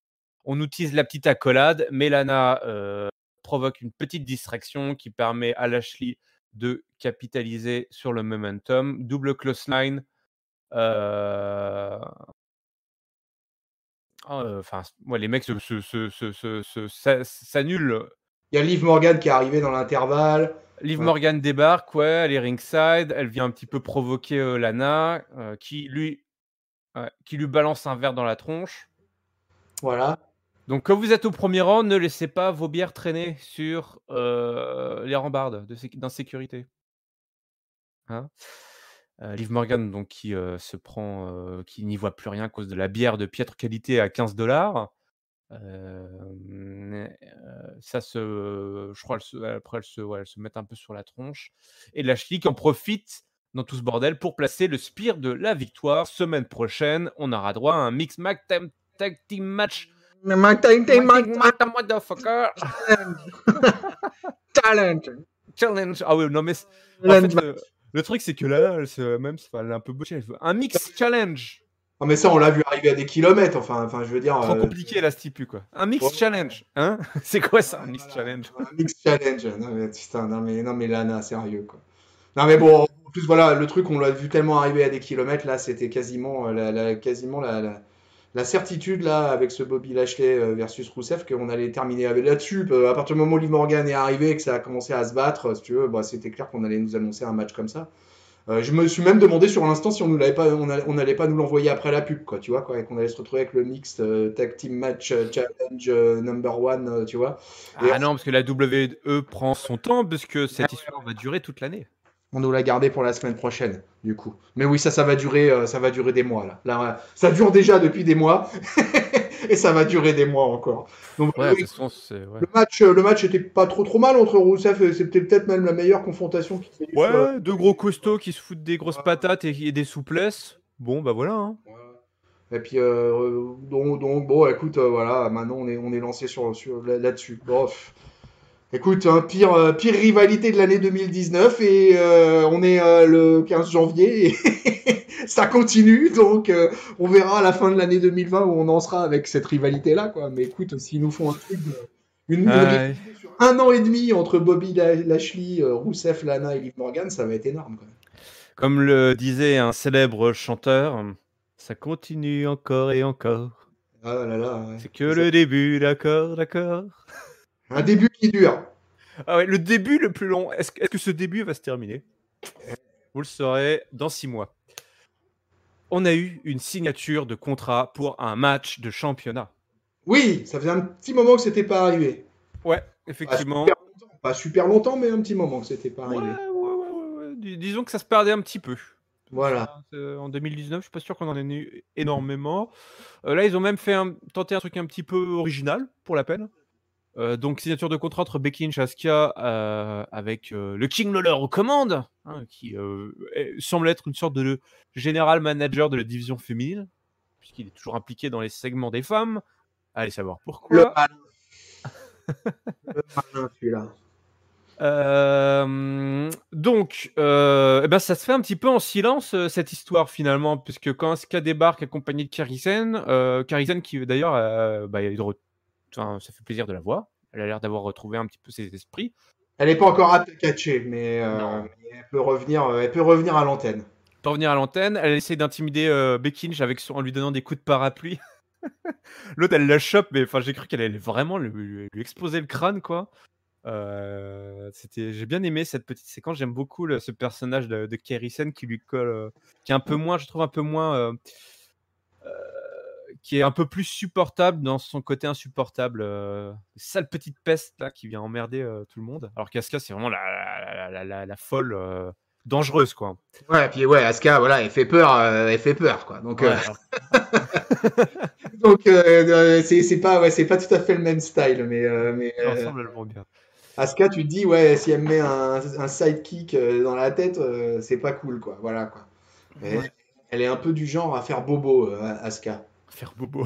[SPEAKER 1] On utilise la petite accolade, mais Lana provoque une petite distraction qui permet à Lashley de capitaliser sur le momentum. Double close line. Les mecs s'annulent.
[SPEAKER 2] Il y a Liv Morgan qui est arrivé dans l'intervalle.
[SPEAKER 1] Liv Morgan débarque, ouais, elle est ringside, elle vient un petit peu provoquer Lana, qui lui balance un verre dans la tronche.
[SPEAKER 2] Voilà.
[SPEAKER 1] Donc, quand vous êtes au premier rang, ne laissez pas vos bières traîner sur les rambardes d'insécurité. Hein. Liv Morgan, donc, qui qui n'y voit plus rien à cause de la bière de piètre qualité à $15. Je crois, après, elles se mettent un peu sur la tronche. Et Lashley qui en profite dans tout ce bordel pour placer le spear de la victoire. Semaine prochaine, on aura droit à un Mix Mag Tag Team Match. Motherfucker. Challenge. Ah oui, non mais en fait, le truc c'est que là, elle est un peu botchée. Un Mix Challenge.
[SPEAKER 2] Non, mais ça, on l'a vu arriver à des kilomètres. Enfin, je veux dire.
[SPEAKER 1] Trop compliqué la stipu, quoi. Un Mix Challenge, hein. C'est quoi ça, un Mix Challenge?
[SPEAKER 2] Un Mix Challenge. Non, mais, putain, non, mais Lana, sérieux, quoi. Non, mais bon, en plus, voilà, le truc, on l'a vu tellement arriver à des kilomètres. Là, c'était quasiment la certitude, là, avec ce Bobby Lashley versus Rousseff, qu'on allait terminer là-dessus. À partir du moment où Liv Morgan est arrivé et que ça a commencé à se battre, si tu veux, bah, c'était clair qu'on allait nous annoncer un match comme ça. Je me suis même demandé sur l'instant si on n'allait pas nous l'envoyer après la pub, quoi, tu vois, quoi, et qu'on allait se retrouver avec le Mixed Tag Team Match Challenge number one, tu vois.
[SPEAKER 1] Ah non, parce que la WWE prend son temps, parce que cette histoire va durer toute l'année.
[SPEAKER 2] On nous l'a gardé pour la semaine prochaine, du coup. Mais oui, ça va durer des mois, là. Ça dure déjà depuis des mois. Et ça va durer des mois encore. Donc,
[SPEAKER 1] Ouais, de toute façon, ouais.
[SPEAKER 2] le match était pas trop mal entre Rousseff et c'était peut-être même la meilleure confrontation qui s'est eue sur
[SPEAKER 1] Ouais, deux gros costauds qui se foutent des grosses patates et des souplesses. Bon, bah voilà. Hein.
[SPEAKER 2] Et puis, donc, bon, écoute, voilà, maintenant on est lancé là-dessus. Bon, écoute, hein, pire rivalité de l'année 2019 et on est le 15 janvier et ça continue. Donc, on verra à la fin de l'année 2020 où on en sera avec cette rivalité-là, quoi. Mais écoute, s'ils nous font un truc, une rivalité sur 1 an et demi entre Bobby Lashley, Rousseff, Lana et Liv Morgan, ça va être énorme, quoi.
[SPEAKER 1] Comme le disait un célèbre chanteur, ça continue encore et encore.
[SPEAKER 2] Ah là là, ouais.
[SPEAKER 1] C'est que le début, d'accord, d'accord.
[SPEAKER 2] Un début qui dure.
[SPEAKER 1] Ah ouais, le début le plus long. Est-ce que ce début va se terminer? Vous le saurez dans 6 mois. On a eu une signature de contrat pour un match de championnat.
[SPEAKER 2] Oui, ça faisait un petit moment que c'était pas arrivé.
[SPEAKER 1] Ouais, effectivement.
[SPEAKER 2] Pas super longtemps, mais un petit moment que c'était pas arrivé.
[SPEAKER 1] Ouais. Disons que ça se perdait un petit peu.
[SPEAKER 2] Voilà.
[SPEAKER 1] En 2019, je suis pas sûr qu'on en ait eu énormément. Là, ils ont même tenté un truc un petit peu original, pour la peine. Donc, signature de contrat entre Becky Lynch et Asuka avec le King Lawler aux commandes, hein, qui semble être une sorte de général manager de la division féminine, puisqu'il est toujours impliqué dans les segments des femmes. Allez savoir pourquoi.
[SPEAKER 2] Le malin, celui-là.
[SPEAKER 1] Donc, ça se fait un petit peu en silence cette histoire finalement, puisque quand Asuka débarque accompagné de Kairi Sane qui d'ailleurs, ça fait plaisir de la voir. Elle a l'air d'avoir retrouvé un petit peu ses esprits.
[SPEAKER 2] Elle n'est pas encore apte à catcher, mais elle peut revenir à l'antenne.
[SPEAKER 1] Pour revenir à l'antenne, elle essaie d'intimider Becky Lynch en lui donnant des coups de parapluie. L'autre, elle la chope, mais j'ai cru qu'elle allait vraiment lui exploser le crâne, quoi. J'ai bien aimé cette petite séquence. J'aime beaucoup ce personnage de Kairi Sane qui lui colle, qui est un peu moins, je trouve un peu moins, qui est un peu plus supportable dans son côté insupportable. Sale petite peste là qui vient emmerder tout le monde. Alors qu'Asuka, c'est vraiment la folle dangereuse, quoi.
[SPEAKER 2] Ouais, puis ouais, Asuka, voilà, elle fait peur, quoi. Donc,
[SPEAKER 1] Ouais,
[SPEAKER 2] donc c'est pas tout à fait le même style, mais
[SPEAKER 1] l'ensemble, elle vend bien.
[SPEAKER 2] Asuka, tu te dis, ouais, si elle me met un sidekick dans la tête, c'est pas cool, quoi. Voilà, quoi.
[SPEAKER 1] Ouais.
[SPEAKER 2] Elle est un peu du genre à faire bobo, Asuka.
[SPEAKER 1] Faire bobo.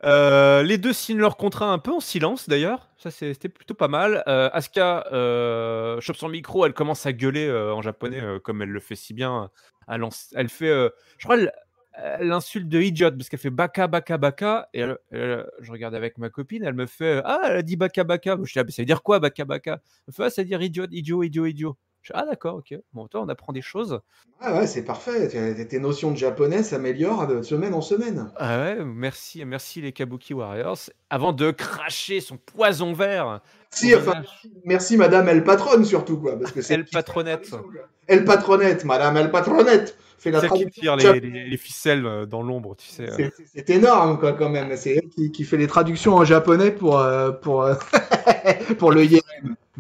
[SPEAKER 1] Les deux signent leur contrat un peu en silence d'ailleurs. Ça, c'était plutôt pas mal. Asuka chope son micro, elle commence à gueuler en japonais comme elle le fait si bien. Elle fait, je crois, elle insulte de idiot parce qu'elle fait baka baka baka. Et je regarde avec ma copine, elle me fait elle a dit baka baka. Je dis ça veut dire quoi baka baka? Elle fait ça veut dire idiot. Je dis d'accord, ok. Bon, toi on apprend des choses.
[SPEAKER 2] Ah ouais, c'est parfait. Tes notions de japonais s'améliorent de semaine en semaine.
[SPEAKER 1] Ah ouais, merci les Kabuki Warriors. Avant de cracher son poison vert.
[SPEAKER 2] Merci Madame Elle Patronne surtout, quoi. Parce que c'est
[SPEAKER 1] Elle Patronette.
[SPEAKER 2] Elle Patronette, Madame Elle Patronette. Fait la
[SPEAKER 1] Celle qui tire les ficelles dans l'ombre, tu sais.
[SPEAKER 2] C'est énorme, quoi, quand même. C'est elle qui fait les traductions en japonais pour le yen.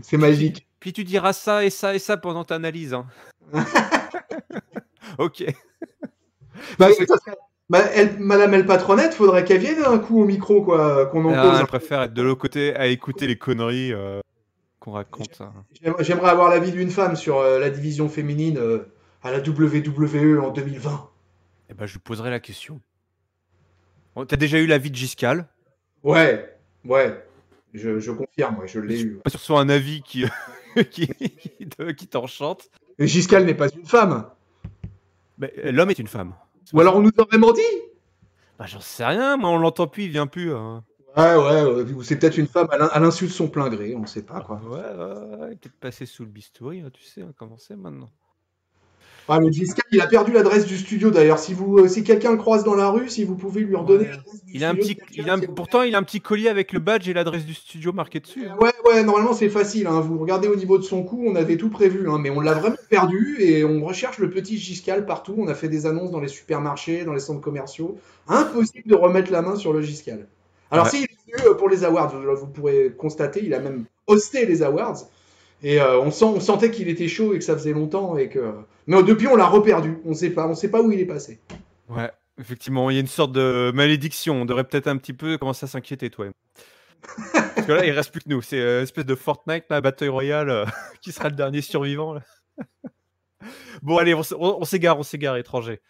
[SPEAKER 2] C'est magique.
[SPEAKER 1] Puis tu diras ça et ça et ça pendant ta analyse. Hein. Ok.
[SPEAKER 2] Madame El Patronette, faudrait qu'elle vienne un coup au micro, quoi, qu'on en pose.
[SPEAKER 1] Elle préfère être de l'autre côté à écouter les conneries qu'on raconte.
[SPEAKER 2] J'aimerais avoir l'avis d'une femme sur la division féminine à la WWE en 2020.
[SPEAKER 1] Eh ben, je lui poserai la question. Bon, t'as déjà eu l'avis de Giscal?
[SPEAKER 2] Ouais. Je confirme, je l'ai eu.
[SPEAKER 1] Pas sur soit un avis qui t'enchante.
[SPEAKER 2] Giscal n'est pas une femme.
[SPEAKER 1] Mais l'homme est une femme.
[SPEAKER 2] Ou alors on nous aurait menti.
[SPEAKER 1] Bah, j'en sais rien, moi on l'entend plus, il vient plus. Hein.
[SPEAKER 2] Ouais, c'est peut-être une femme à l'insu de son plein gré, on sait pas, quoi.
[SPEAKER 1] Ouais, peut-être passé sous le bistouri, hein, tu sais comment c'est maintenant.
[SPEAKER 2] Ah, le Giscal, il a perdu l'adresse du studio d'ailleurs. Si quelqu'un le croise dans la rue, si vous pouvez lui redonner l'adresse du studio.
[SPEAKER 1] Pourtant, il a un petit collier avec le badge et l'adresse du studio marqué dessus. Hein.
[SPEAKER 2] Ouais, normalement c'est facile. Hein. Vous regardez au niveau de son cou, on avait tout prévu, hein, mais on l'a vraiment perdu et on recherche le petit Giscal partout. On a fait des annonces dans les supermarchés, dans les centres commerciaux. Impossible de remettre la main sur le Giscal. Alors, s'il est venu pour les awards, vous pourrez constater, il a même hosté les awards. Et on sentait qu'il était chaud et que ça faisait longtemps. Mais depuis, on l'a reperdu. On sait pas où il est passé.
[SPEAKER 1] Ouais. Effectivement, il y a une sorte de malédiction. On devrait peut-être un petit peu commencer à s'inquiéter, toi. Parce que là, il reste plus que nous. C'est une espèce de Fortnite, la bataille royale, qui sera le dernier survivant. Là. Bon, allez, on s'égare, étranger.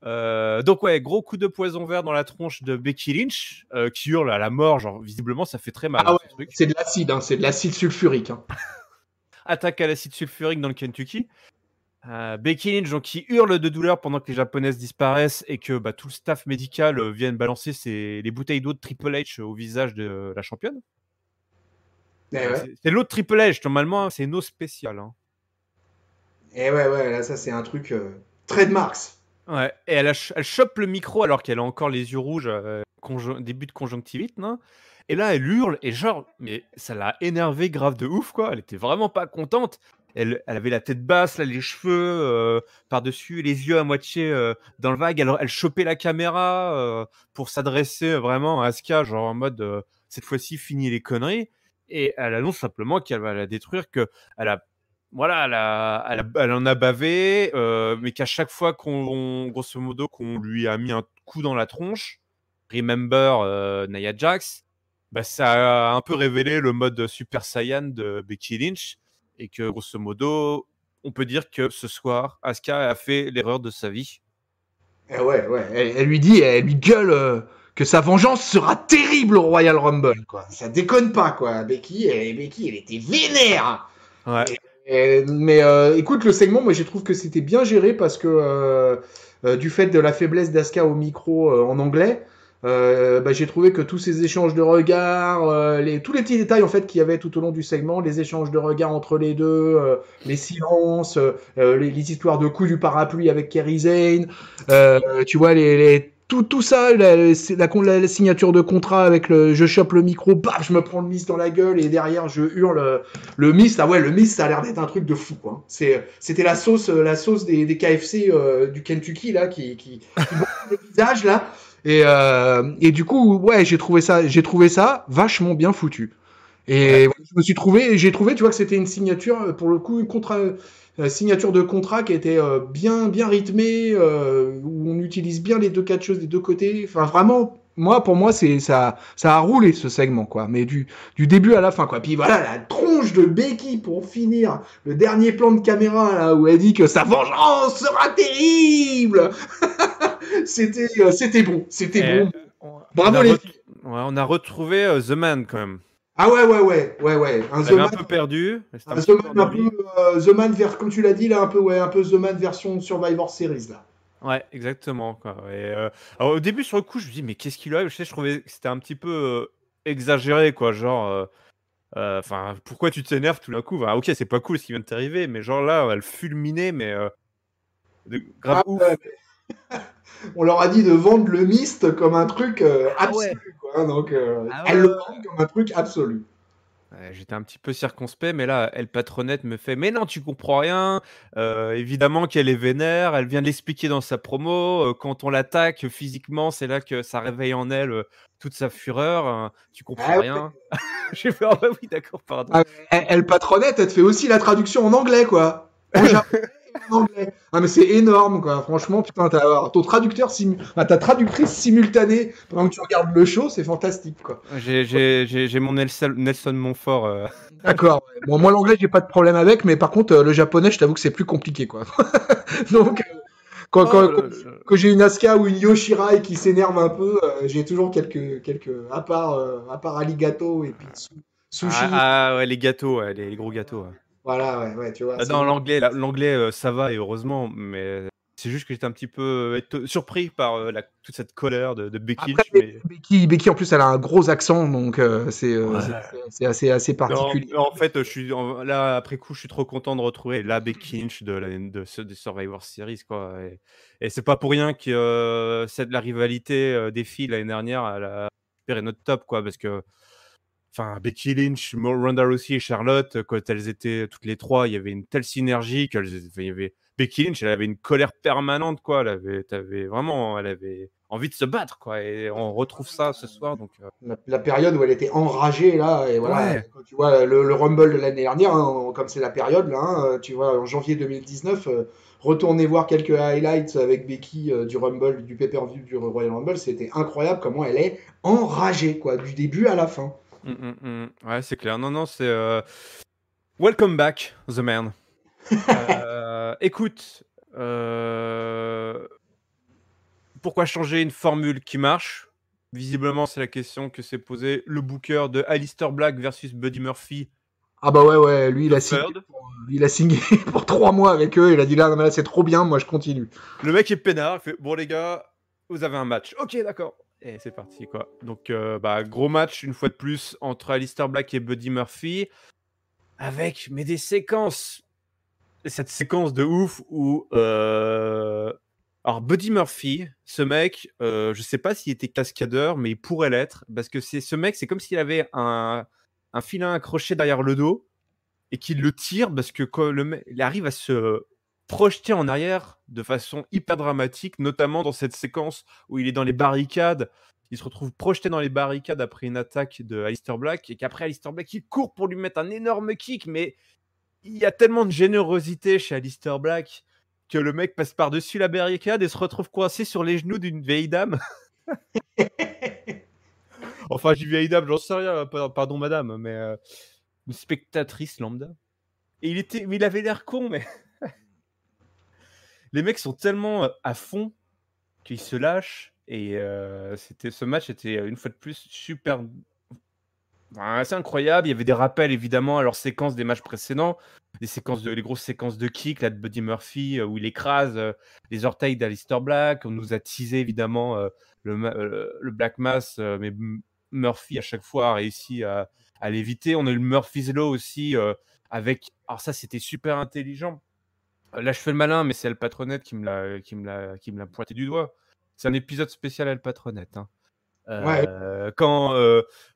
[SPEAKER 1] Donc ouais, gros coup de poison vert dans la tronche de Becky Lynch, qui hurle à la mort, genre visiblement ça fait très mal
[SPEAKER 2] Ah ouais,
[SPEAKER 1] ce truc.
[SPEAKER 2] c'est de l'acide sulfurique.
[SPEAKER 1] Attaque à l'acide sulfurique dans le Kentucky. Becky Lynch donc, qui hurle de douleur pendant que les japonaises disparaissent et que tout le staff médical vienne balancer les bouteilles d'eau de Triple H au visage de la championne.
[SPEAKER 2] Ouais.
[SPEAKER 1] C'est l'eau de Triple H, normalement, c'est une eau spéciale. Hein.
[SPEAKER 2] Et ouais, là ça c'est un truc trademarks.
[SPEAKER 1] Ouais, et elle chope le micro alors qu'elle a encore les yeux rouges, début de conjonctivite, non. Et là, elle hurle, et genre, mais ça l'a énervé grave de ouf, quoi. Elle était vraiment pas contente. Elle avait la tête basse, là, les cheveux par-dessus, les yeux à moitié dans le vague. Elle chopait la caméra pour s'adresser vraiment à Asuka, genre en mode cette fois-ci, fini les conneries. Et elle annonce simplement qu'elle va la détruire, qu'elle a voilà, elle en a bavé, mais qu'à chaque fois grosso modo, qu'on lui a mis un coup dans la tronche, remember Nia Jax, ça a un peu révélé le mode Super Saiyan de Becky Lynch, et que grosso modo, on peut dire que ce soir, Asuka a fait l'erreur de sa vie.
[SPEAKER 2] Ouais. Elle lui gueule que sa vengeance sera terrible au Royal Rumble, quoi. Ça déconne pas, quoi. Becky, elle était vénère.
[SPEAKER 1] Ouais.
[SPEAKER 2] Mais écoute, le segment, moi, je trouve que c'était bien géré parce que du fait de la faiblesse d'Asuka au micro en anglais, j'ai trouvé que tous ces échanges de regards, tous les petits détails en fait qu'il y avait tout au long du segment, les échanges de regards entre les deux, les silences, les histoires de coups du parapluie avec Kerry Zane, tu vois tout ça, la signature de contrat avec je chope le micro, baf, je me prends le miss dans la gueule et derrière je hurle le miss. Ah ouais, le miss, ça a l'air d'être un truc de fou, quoi. C'était la sauce des KFC du Kentucky là qui le visage là. Et du coup, ouais, j'ai trouvé ça vachement bien foutu. Et
[SPEAKER 1] Ouais.
[SPEAKER 2] j'ai trouvé, tu vois, que c'était une signature, pour le coup, signature de contrat qui était bien rythmée, où on utilise bien les deux catcheuses des deux côtés. Enfin, vraiment, pour moi, ça a roulé ce segment, quoi. Mais du début à la fin, quoi. Puis voilà, la tronche de Becky pour finir, le dernier plan de caméra là où elle dit que sa vengeance sera terrible. C'était bon, c'était
[SPEAKER 1] Et
[SPEAKER 2] bon. Bravo les filles.
[SPEAKER 1] on a retrouvé The Man quand même.
[SPEAKER 2] Ah ouais.
[SPEAKER 1] On l'avait un peu perdu, mais c'était un petit peu endormi.
[SPEAKER 2] The Man comme tu l'as dit là, un peu The Man version Survivor Series là.
[SPEAKER 1] Ouais, exactement. Quoi. Et, alors, au début, sur le coup, je me dis, mais qu'est-ce qu'il a? Je trouvais que c'était un petit peu exagéré, quoi. Genre, enfin, pourquoi tu t'énerves tout d'un coup? Ok, c'est pas cool ce qui vient de t'arriver, mais genre là, elle fulminait, mais grave
[SPEAKER 2] Ah,
[SPEAKER 1] ouf.
[SPEAKER 2] on leur a dit de vendre le Mist comme un truc
[SPEAKER 1] Ah ouais.
[SPEAKER 2] absolu, quoi. Hein, donc,
[SPEAKER 1] Ah
[SPEAKER 2] elles le
[SPEAKER 1] ouais.
[SPEAKER 2] vendent comme un truc absolu.
[SPEAKER 1] Ouais, j'étais un petit peu circonspect, mais là, elle patronette me fait, mais non, tu comprends rien. Évidemment qu'elle est vénère. Elle vient de l'expliquer dans sa promo. Quand on l'attaque physiquement, c'est là que ça réveille en elle toute sa fureur. Tu comprends
[SPEAKER 2] Ah ouais.
[SPEAKER 1] rien. J'ai fait, ah bah oui, d'accord, pardon.
[SPEAKER 2] Ah, elle patronnette, elle te fait aussi la traduction en anglais, quoi. En japonais et en anglais. Ah, mais c'est énorme, quoi. Franchement, putain, ta traductrice simultanée pendant que tu regardes le show, c'est fantastique, quoi.
[SPEAKER 1] J'ai mon Nelson Montfort.
[SPEAKER 2] D'accord. Ouais. Bon, moi, l'anglais, j'ai pas de problème avec, mais par contre, le japonais, je t'avoue que c'est plus compliqué, quoi. Donc, quand,
[SPEAKER 1] Oh,
[SPEAKER 2] quand, quand, quand j'ai une Asuka ou une Yoshirai qui s'énerve un peu, j'ai toujours à part Aligato et puis Sushi.
[SPEAKER 1] ouais, les gâteaux, ouais, les gros gâteaux. Ouais.
[SPEAKER 2] Voilà, ouais, tu vois.
[SPEAKER 1] Non, l'anglais, ça va, et heureusement, mais c'est juste que j'étais un petit peu surpris par toute cette colère de Becky
[SPEAKER 2] Après,
[SPEAKER 1] Lynch, mais...
[SPEAKER 2] Becky, en plus, elle a un gros accent, donc
[SPEAKER 1] Ouais.
[SPEAKER 2] c'est assez
[SPEAKER 1] Non,
[SPEAKER 2] particulier.
[SPEAKER 1] en fait, là, après coup, je suis trop content de retrouver la Becky Lynch des Survivor Series, quoi. Et c'est pas pour rien que la rivalité des filles l'année dernière, elle a récupéré notre top, quoi, parce que enfin, Becky Lynch, Ronda Rousey et Charlotte, quand elles étaient toutes les trois, il y avait une telle synergie Becky Lynch, elle avait une colère permanente, quoi. Elle avait envie de se battre, quoi. Et on retrouve ça ce soir, donc.
[SPEAKER 2] La période où elle était enragée, là, et voilà,
[SPEAKER 1] Ouais.
[SPEAKER 2] quand tu vois le Rumble de l'année dernière, hein, comme c'est la période, là, hein, tu vois, en janvier 2019, retournez voir quelques highlights avec Becky du Rumble, du pay-per-view du Royal Rumble, c'était incroyable comment elle est enragée, quoi, du début à la fin.
[SPEAKER 1] Ouais, c'est clair. Non, c'est welcome back, the man. Écoute, pourquoi changer une formule qui marche? Visiblement, c'est la question que s'est posée le booker de Aleister Black versus Buddy Murphy.
[SPEAKER 2] Ah bah ouais, lui,
[SPEAKER 1] The Third.
[SPEAKER 2] il a signé pour 3 mois avec eux, il a dit là, non, mais là c'est trop bien, moi je continue.
[SPEAKER 1] Le mec est peinard, il fait bon les gars, vous avez un match. Ok, d'accord. Et c'est parti quoi. Donc gros match une fois de plus entre Aleister Black et Buddy Murphy avec des séquences. Cette séquence de ouf où alors Buddy Murphy, ce mec, je sais pas s'il était cascadeur, mais il pourrait l'être parce que ce mec, c'est comme s'il avait un filin accroché derrière le dos et qu'il le tire parce que quand il arrive à se projeter en arrière de façon hyper dramatique, notamment dans cette séquence où il est dans les barricades. Il se retrouve projeté dans les barricades après une attaque de Aleister Black et qu'après Aleister Black il court pour lui mettre un énorme kick, mais il y a tellement de générosité chez Aleister Black que le mec passe par-dessus la barricade et se retrouve coincé sur les genoux d'une vieille dame. Enfin, j'ai vieille dame, j'en sais rien, pardon madame, mais une spectatrice lambda. Et il avait l'air con, mais les mecs sont tellement à fond qu'ils se lâchent. Et ce match était une fois de plus super, assez incroyable. Il y avait des rappels évidemment à leurs séquences des matchs précédents, les grosses séquences de kick là de Buddy Murphy où il écrase les orteils d'Aleister Black. On nous a teasé évidemment le Black Mass, mais Murphy à chaque fois a réussi à l'éviter. On a eu le Murphy's Law aussi avec. Alors ça c'était super intelligent. Là, je fais le malin, mais c'est El Patronette qui me l'a pointé du doigt. C'est un épisode spécial El Patronette. Hein.
[SPEAKER 2] Ouais.
[SPEAKER 1] Quand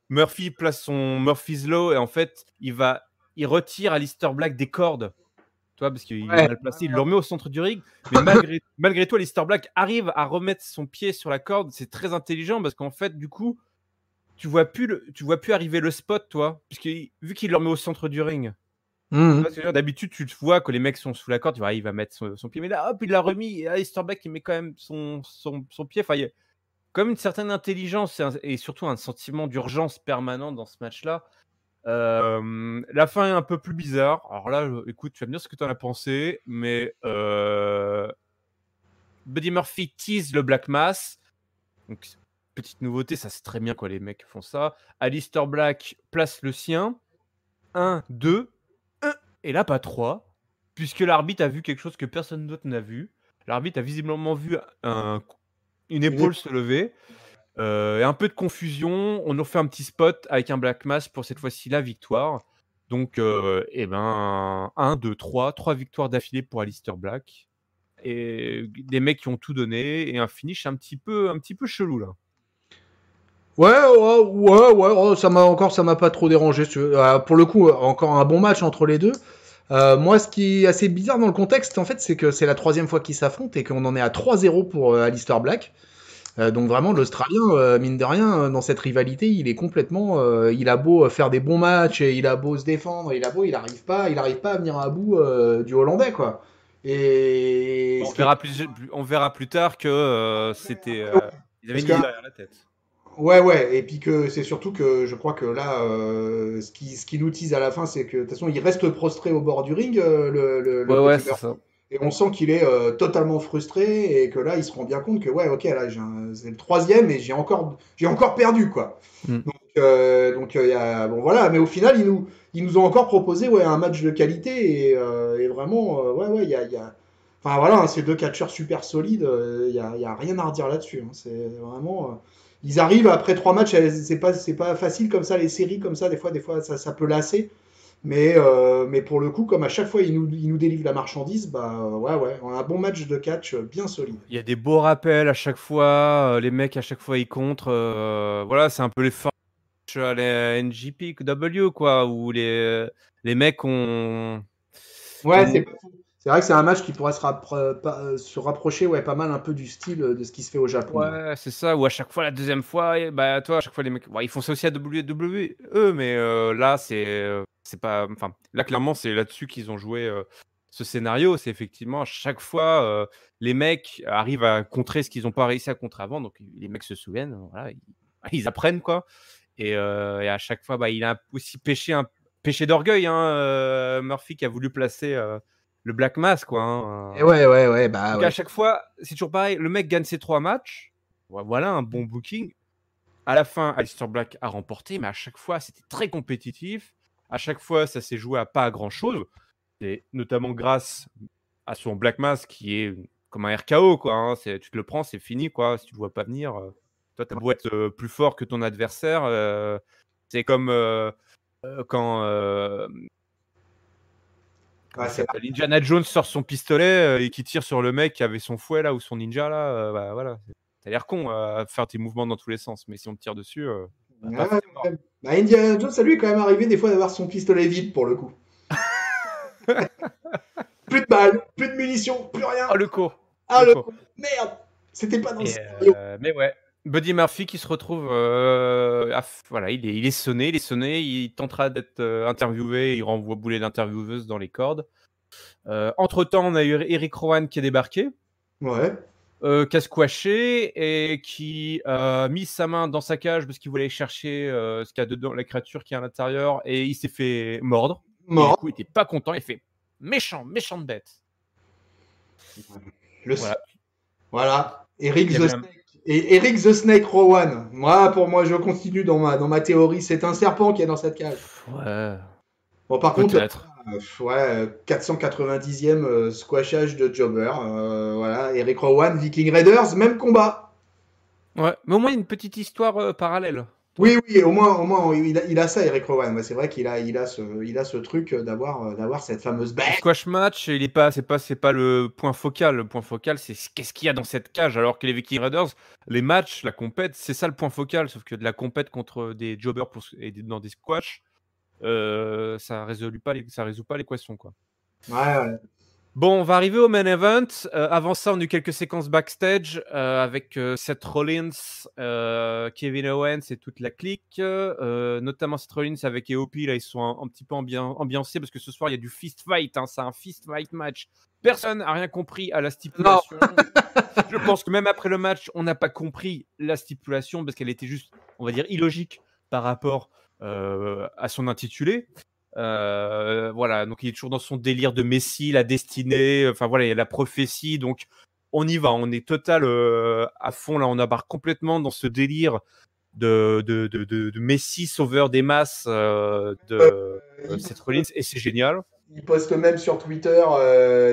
[SPEAKER 1] Murphy place son Murphy's Law et en fait, il retire Aleister Black des cordes. Tu vois, parce qu'il est
[SPEAKER 2] Ouais.
[SPEAKER 1] mal placé, il le remet au centre du ring. Mais malgré tout, Aleister Black arrive à remettre son pied sur la corde. C'est très intelligent parce qu'en fait, du coup, tu vois plus arriver le spot, toi, puisque vu qu'il le remet au centre du ring. D'habitude, tu te vois que les mecs sont sous la corde, tu vois, il va mettre son pied, mais là, hop, il l'a remis, et Aleister Black, il met quand même son pied. Enfin, il y a comme une certaine intelligence et surtout un sentiment d'urgence permanent dans ce match-là. La fin est un peu plus bizarre. Alors là, écoute, tu vas me dire ce que tu en as pensé, mais Buddy Murphy tease le Black Mass. Donc, petite nouveauté, ça c'est très bien quand les mecs font ça. Aleister Black place le sien. 1, 2, et là, pas 3, puisque l'arbitre a vu quelque chose que personne d'autre n'a vu. L'arbitre a visiblement vu une épaule se lever. Et un peu de confusion. On nous fait un petit spot avec un Black Mass pour cette fois-ci la victoire. Donc, 1, 2, 3 victoires d'affilée pour Aleister Black. Et des mecs qui ont tout donné. Et un finish un petit peu chelou là.
[SPEAKER 2] Ouais, ça m'a pas trop dérangé. Pour le coup, encore un bon match entre les deux. Moi, ce qui est assez bizarre dans le contexte, en fait, c'est que c'est la 3e fois qu'ils s'affrontent et qu'on en est à 3-0 pour Aleister Black. Donc vraiment, l'Australien, mine de rien, dans cette rivalité, il est complètement. Il a beau faire des bons matchs, et il a beau se défendre, il arrive pas à venir à bout du Hollandais, quoi. Et
[SPEAKER 1] On verra plus tard que c'était. Ils avaient
[SPEAKER 2] parce
[SPEAKER 1] une
[SPEAKER 2] que
[SPEAKER 1] idée derrière la tête.
[SPEAKER 2] ouais, et puis que c'est surtout que je crois que là, ce qui nous tease à la fin, c'est que de toute façon, il reste prostré au bord du ring, le
[SPEAKER 1] Ouais,
[SPEAKER 2] petit
[SPEAKER 1] c'est
[SPEAKER 2] Murphy.
[SPEAKER 1] ça.
[SPEAKER 2] Et on sent qu'il est totalement frustré et que là, il se rend bien compte que ouais, ok, là, c'est le 3e et j'ai encore perdu, quoi.
[SPEAKER 1] Mm.
[SPEAKER 2] Donc, bon voilà, mais au final, ils nous ont encore proposé ouais, un match de qualité et vraiment, ouais, enfin voilà, hein, ces deux catcheurs super solides, il y a rien à redire là-dessus. Hein, c'est vraiment, ils arrivent après 3 matchs, c'est pas facile comme ça, les séries comme ça, des fois ça peut lasser. Mais pour le coup, comme à chaque fois ils nous délivrent la marchandise, bah ouais, on a un bon match de catch bien solide.
[SPEAKER 1] Il y a des beaux rappels à chaque fois. Les mecs, à chaque fois, ils contre. Voilà, c'est un peu les forces à la NJPW, quoi, où les mecs ont.
[SPEAKER 2] Ouais, c'est pas faux. C'est vrai que c'est un match qui pourrait se rapprocher pas mal un peu du style de ce qui se fait au Japon.
[SPEAKER 1] Ouais, c'est ça. Ou à chaque fois, la deuxième fois, bah toi, à chaque fois les mecs, bon, ils font ça aussi à WWE, mais là, c'est pas, enfin, là clairement, c'est là-dessus qu'ils ont joué ce scénario. C'est effectivement à chaque fois, les mecs arrivent à contrer ce qu'ils n'ont pas réussi à contrer avant. Donc les mecs se souviennent, voilà, ils apprennent quoi. Et à chaque fois, bah, il a aussi un péché d'orgueil, hein, Murphy qui a voulu placer le Black Mass, quoi.
[SPEAKER 2] Et ouais, bah
[SPEAKER 1] Donc
[SPEAKER 2] ouais.
[SPEAKER 1] à chaque fois, c'est toujours pareil. Le mec gagne ses 3 matchs. Voilà un bon booking. À la fin, Aleister Black a remporté, mais à chaque fois, c'était très compétitif. À chaque fois, ça s'est joué à pas grand-chose. Et notamment grâce à son Black Mass qui est comme un RKO, quoi. Hein. Tu te le prends, c'est fini, quoi. Si tu ne vois pas venir, toi, t'as beau être plus fort que ton adversaire. C'est comme quand comment
[SPEAKER 2] Ouais,
[SPEAKER 1] il
[SPEAKER 2] c'est
[SPEAKER 1] s'appelle, Indiana Jones sort son pistolet et qui tire sur le mec qui avait son fouet là ou son ninja là. Bah, voilà. T'as l'air con à faire tes mouvements dans tous les sens, mais si on te tire dessus, bah,
[SPEAKER 2] ouais,
[SPEAKER 1] paf, t'es mort.
[SPEAKER 2] ouais. Bah, Indiana Jones, ça lui est quand même arrivé des fois d'avoir son pistolet vide pour le coup. Plus de balles, plus de munitions, plus rien.
[SPEAKER 1] Oh le co,
[SPEAKER 2] Ah
[SPEAKER 1] le
[SPEAKER 2] le
[SPEAKER 1] co.
[SPEAKER 2] con. Merde, c'était pas dans le
[SPEAKER 1] Et
[SPEAKER 2] scénario.
[SPEAKER 1] mais ouais, Buddy Murphy qui se retrouve, voilà, il est sonné, il tentera d'être interviewé, il renvoie bouler l'intervieweuse dans les cordes. Entre-temps, on a eu Eric Rowan qui est débarqué.
[SPEAKER 2] Ouais.
[SPEAKER 1] Qui a squashé et qui a mis sa main dans sa cage parce qu'il voulait chercher ce qu'il y a dedans, la créature qui est à l'intérieur, et il s'est fait mordre. Et du
[SPEAKER 2] Mort.
[SPEAKER 1] coup, il était pas content. Il fait méchante bête.
[SPEAKER 2] Le...
[SPEAKER 1] Voilà.
[SPEAKER 2] Voilà. Eric
[SPEAKER 1] Il y
[SPEAKER 2] the
[SPEAKER 1] avait un...
[SPEAKER 2] Snake. Et Eric the Snake Rowan. Moi, pour moi, je continue dans ma théorie. C'est un serpent qui est dans cette cage.
[SPEAKER 1] Ouais,
[SPEAKER 2] Bon, par contre,
[SPEAKER 1] peut-être.
[SPEAKER 2] 490e squashage de Jobber. Voilà. Eric Rowan, Viking Raiders, même combat.
[SPEAKER 1] Ouais, mais au moins une petite histoire parallèle.
[SPEAKER 2] Oui, oui, au moins il a ça, Eric Rowan. Ouais, c'est vrai il a ce truc d'avoir cette fameuse
[SPEAKER 1] Le
[SPEAKER 2] bête.
[SPEAKER 1] squash match, c'est pas le point focal. Le point focal, c'est qu'est-ce qu'il y a dans cette cage. Alors que les Viking Raiders, les matchs, la compète, c'est ça le point focal. Sauf que de la compète contre des jobbers dans des squash, ça résout pas l'équation, quoi.
[SPEAKER 2] Ouais, ouais.
[SPEAKER 1] Bon, on va arriver au main event. Avant ça, on a eu quelques séquences backstage avec Seth Rollins, Kevin Owens et toute la clique. Notamment Seth Rollins avec EOP. Là, ils sont un petit peu ambiancés parce que ce soir, il y a du fist fight. Hein, c'est un fist fight match. Personne n'a rien compris à la stipulation. Je pense que même après le match, on n'a pas compris la stipulation parce qu'elle était juste, on va dire, illogique par rapport à son intitulé. Voilà, donc il est toujours dans son délire de Messie, la destinée, enfin voilà, il y a la prophétie, donc on y va, on est total à fond, là on embarque complètement dans ce délire de Messie, sauveur des masses de Seth Rollins, et c'est génial.
[SPEAKER 2] Il poste même sur Twitter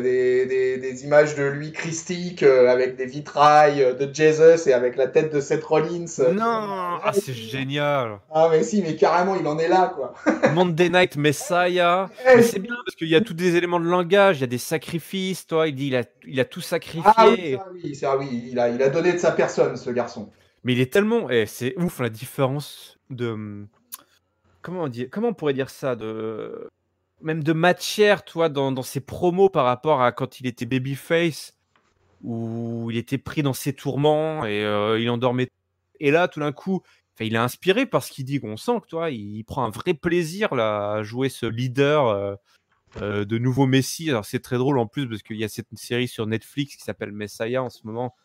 [SPEAKER 2] des images de lui christique avec des vitrailles de Jesus et avec la tête de Seth Rollins.
[SPEAKER 1] Non, ah c'est génial.
[SPEAKER 2] Ah mais si, mais carrément, il en est là, quoi.
[SPEAKER 1] Monday Night Messiah, mais c'est bien parce qu'il y a tous des éléments de langage, il y a des sacrifices, toi, il dit il a tout
[SPEAKER 2] Ah oui,
[SPEAKER 1] sacrifié.
[SPEAKER 2] ça oui, il a donné de sa personne, ce garçon.
[SPEAKER 1] Mais il est tellement, c'est ouf la différence de, comment on pourrait dire ça, de même de matière, toi, dans ses promos par rapport à quand il était babyface, où il était pris dans ses tourments et il endormait. Et là, tout d'un coup, il est inspiré par ce qu'il dit. On sent que toi, il prend un vrai plaisir là, à jouer ce leader de nouveau Messi. Alors c'est très drôle en plus parce qu'il y a cette série sur Netflix qui s'appelle Messiah en ce moment,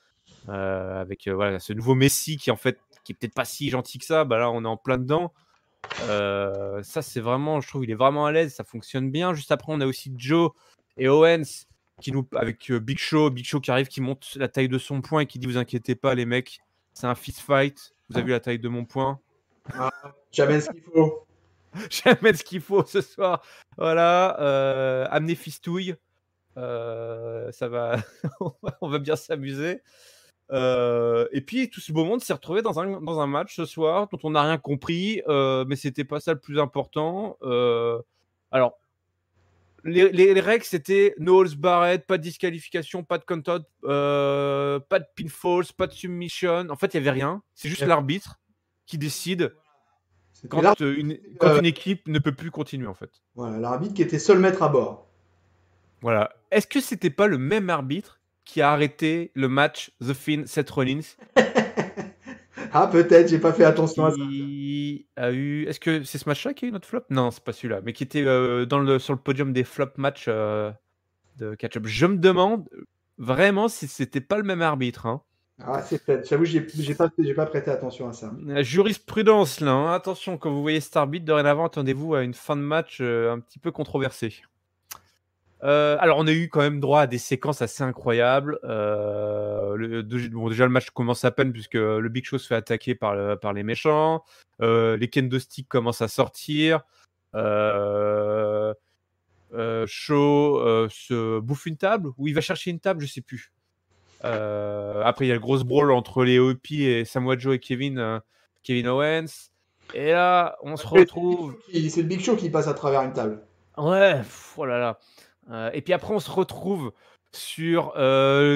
[SPEAKER 1] avec voilà, ce nouveau Messi qui en fait qui est peut-être pas si gentil que ça. Bah là, on est en plein dedans. Ça c'est vraiment, je trouve, il est vraiment à l'aise, ça fonctionne bien. Juste après, on a aussi Joe et Owens qui nous avec Big Show qui arrive, qui monte la taille de son poing et qui dit vous inquiétez pas les mecs, c'est un fist fight. Vous avez vu la taille de mon poing.
[SPEAKER 2] Ah, j'amène ce qu'il faut.
[SPEAKER 1] Jamais ce qu'il faut ce soir. Voilà, amenez Fistouille. Ça va, on va bien s'amuser. Et puis tout ce beau monde s'est retrouvé dans un match ce soir dont on n'a rien compris, mais c'était pas ça le plus important. Alors, les règles c'était no holds barred, pas de disqualification, pas de count-out, pas de pinfalls, pas de submission. En fait, il y avait rien. C'est juste l'arbitre qui décide
[SPEAKER 2] C'était
[SPEAKER 1] quand une équipe ne peut plus continuer en fait.
[SPEAKER 2] voilà, l'arbitre qui était seul maître à bord.
[SPEAKER 1] Voilà. Est-ce que c'était pas le même arbitre qui a arrêté le match The Fiend Seth Rollins
[SPEAKER 2] Ah, peut-être, j'ai pas fait attention à ça.
[SPEAKER 1] qui a eu est-ce que c'est ce match-là qui a eu notre flop? Non, c'est pas celui-là, mais qui était, sur le podium des flop matchs, de catch-up. Je me demande, vraiment si c'était pas le même arbitre, hein.
[SPEAKER 2] Ah, c'est peut-être. J'avoue, j'ai pas prêté attention à ça.
[SPEAKER 1] La jurisprudence là, hein. Attention quand vous voyez cet arbitre, dorénavant, attendez-vous à une fin de match, un petit peu controversée. Alors on a eu quand même droit à des séquences assez incroyables. Déjà le match commence à peine puisque le Big Show se fait attaquer par les méchants. Les kendo sticks commencent à sortir. Show se bouffe une table ou il va chercher une table, je sais plus. Après il y a le gros brawl entre les OP et Samoa Joe et Kevin Owens. Et là, on se retrouve.
[SPEAKER 2] C'est le Big Show qui passe à travers une table.
[SPEAKER 1] Ouais, oh là là. Et puis après, on se retrouve sur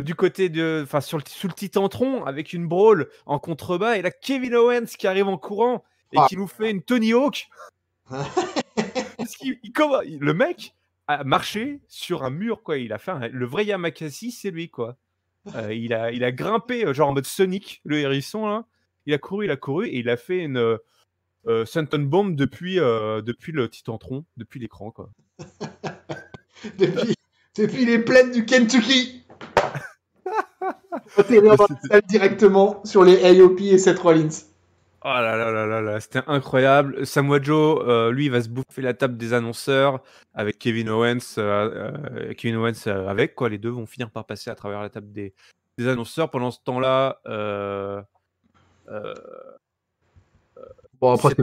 [SPEAKER 1] du côté de, enfin sous le Titantron avec une brawl en contrebas et là Kevin Owens qui arrive en courant et
[SPEAKER 2] Ah.
[SPEAKER 1] qui nous fait une Tony Hawk. Parce le mec a marché sur un mur quoi. Il a fait le vrai Yamakasi, c'est lui quoi. Il a grimpé genre en mode Sonic, le hérisson là. Il a couru et il a fait une Senton Bomb depuis le Titantron, depuis l'écran quoi.
[SPEAKER 2] depuis les plaines du Kentucky. Atterrir dans la salle directement sur les AOP et Seth Rollins.
[SPEAKER 1] Oh là là là là là, c'était incroyable. Samoa Joe, lui, il va se bouffer la table des annonceurs avec Kevin Owens, avec quoi. Les deux vont finir par passer à travers la table des annonceurs. Pendant ce temps-là,
[SPEAKER 2] Bon, après,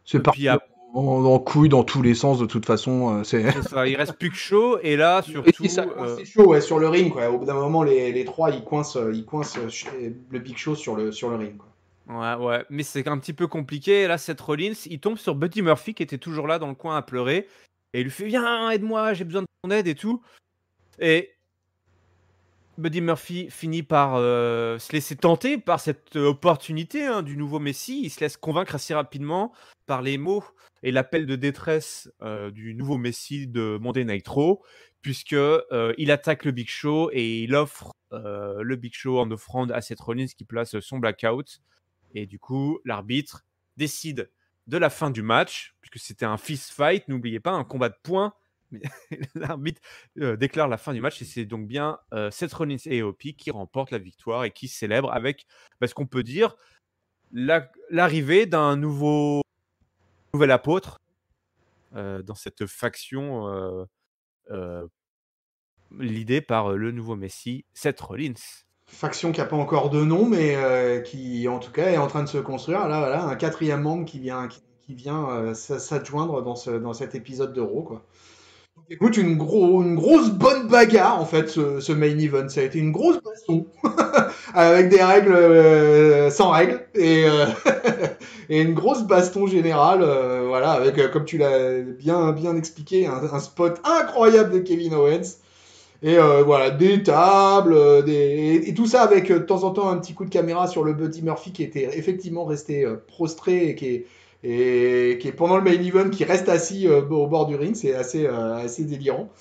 [SPEAKER 2] c'est parti
[SPEAKER 1] puis
[SPEAKER 2] en couille dans tous les sens, de toute façon.
[SPEAKER 1] c'est ça, il reste plus que Show. Et là, surtout.
[SPEAKER 2] C'est chaud, ouais, sur le ring, quoi. Au bout d'un moment, les trois, ils coincent le Big Show sur le ring, quoi.
[SPEAKER 1] Ouais, mais c'est un petit peu compliqué. Et là, Seth Rollins, il tombe sur Buddy Murphy qui était toujours là dans le coin à pleurer. Et il lui fait viens, aide-moi, j'ai besoin de ton aide et tout. Et Buddy Murphy finit par se laisser tenter par cette opportunité du nouveau Messi. Il se laisse convaincre assez rapidement par les mots et l'appel de détresse du nouveau Messi de Monday Night Raw, puisque il attaque le Big Show et il offre le Big Show en offrande à Seth Rollins qui place son blackout. Et du coup, l'arbitre décide de la fin du match, puisque c'était un fist fight, n'oubliez pas, un combat de poings. L'arbitre déclare la fin du match et c'est donc bien Seth Rollins et AOP qui remportent la victoire et qui célèbrent avec, ce qu'on peut dire, l'arrivée d'un nouvel apôtre dans cette faction l'idée par le nouveau Messi, Seth Rollins.
[SPEAKER 2] Faction qui n'a pas encore de nom, mais qui, en tout cas, est en train de se construire. Là, voilà, un quatrième membre qui vient s'adjoindre dans cet épisode de Raw, quoi. Écoute, une grosse bonne bagarre, en fait, ce main event. Ça a été une grosse baston. Avec des règles sans règles. Et une grosse baston générale. Voilà, avec, comme tu l'as bien expliqué, un spot incroyable de Kevin Owens. Et voilà, des tables, et tout ça avec de temps en temps un petit coup de caméra sur le Buddy Murphy qui était effectivement resté prostré et qui est pendant le main event qui reste assis au bord du ring. C'est assez délirant.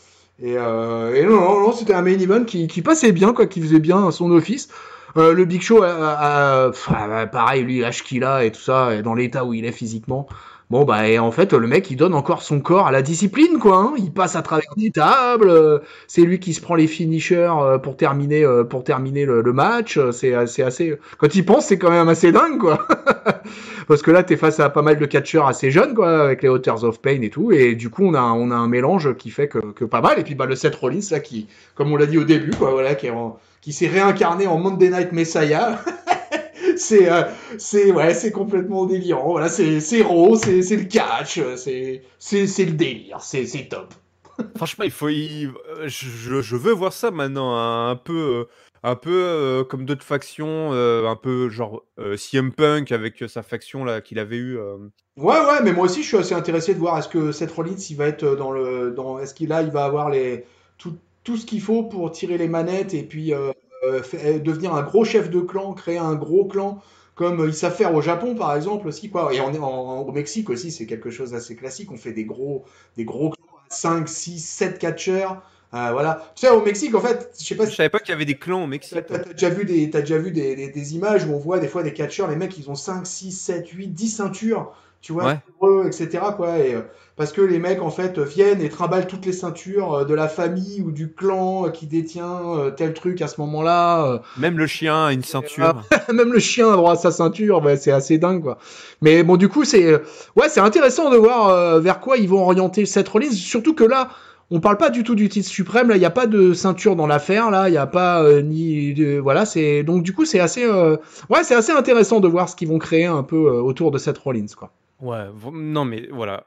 [SPEAKER 2] Et non, c'était un main event qui passait bien, quoi, qui faisait bien son office. Le Big Show, pareil, lui, l'âge qu'il a et tout ça, et dans l'état où il est physiquement. Bon, bah, et en fait, le mec, il donne encore son corps à la discipline, quoi. Hein. Il passe à travers des tables. C'est lui qui se prend les finishers pour terminer le match. C'est assez. Quand il pense, c'est quand même assez dingue, quoi. Parce que là, t'es face à pas mal de catcheurs assez jeunes, quoi, avec les Authors of Pain et tout. Et du coup, on a un mélange qui fait que pas mal. Et puis, bah, le Seth Rollins, là, qui, comme on l'a dit au début, quoi, voilà, qui s'est réincarné en Monday Night Messiah. c'est complètement délirant. Voilà, c'est raw, c'est le catch, c'est le délire, c'est top.
[SPEAKER 1] Franchement, je veux voir ça maintenant, hein, un peu comme d'autres factions, un peu genre CM Punk avec sa faction là qu'il avait eu.
[SPEAKER 2] Ouais, mais moi aussi je suis assez intéressé de voir est-ce que Seth Rollins il va être est-ce qu'il va avoir tout ce qu'il faut pour tirer les manettes et puis devenir un gros chef de clan, créer un gros clan comme ils savent faire au Japon par exemple aussi quoi. Et au Mexique aussi c'est quelque chose d'assez classique. On fait des gros clans, 5, 6, 7 catcheurs Voilà. Tu sais, au Mexique, en fait, je sais pas
[SPEAKER 1] Je
[SPEAKER 2] si
[SPEAKER 1] savais pas qu'il y avait des clans au Mexique.
[SPEAKER 2] t'as déjà vu des images où on voit des fois des catcheurs, les mecs, ils ont 5, 6, 7, 8, 10 ceintures, tu vois,
[SPEAKER 1] Ouais.
[SPEAKER 2] sur eux, etc., quoi. Parce que les mecs, en fait, viennent et trimballent toutes les ceintures de la famille ou du clan qui détient tel truc à ce moment-là.
[SPEAKER 1] Même le chien a une ceinture.
[SPEAKER 2] Même le chien a droit à sa ceinture, ouais, c'est assez dingue, quoi. Mais bon, du coup, c'est intéressant de voir vers quoi ils vont orienter cette release, surtout que là, on parle pas du tout du titre suprême, là, il n'y a pas de ceinture dans l'affaire, là, il n'y a pas voilà, c'est du coup, c'est assez intéressant de voir ce qu'ils vont créer un peu autour de cette Rollins, quoi.
[SPEAKER 1] Ouais, non mais voilà.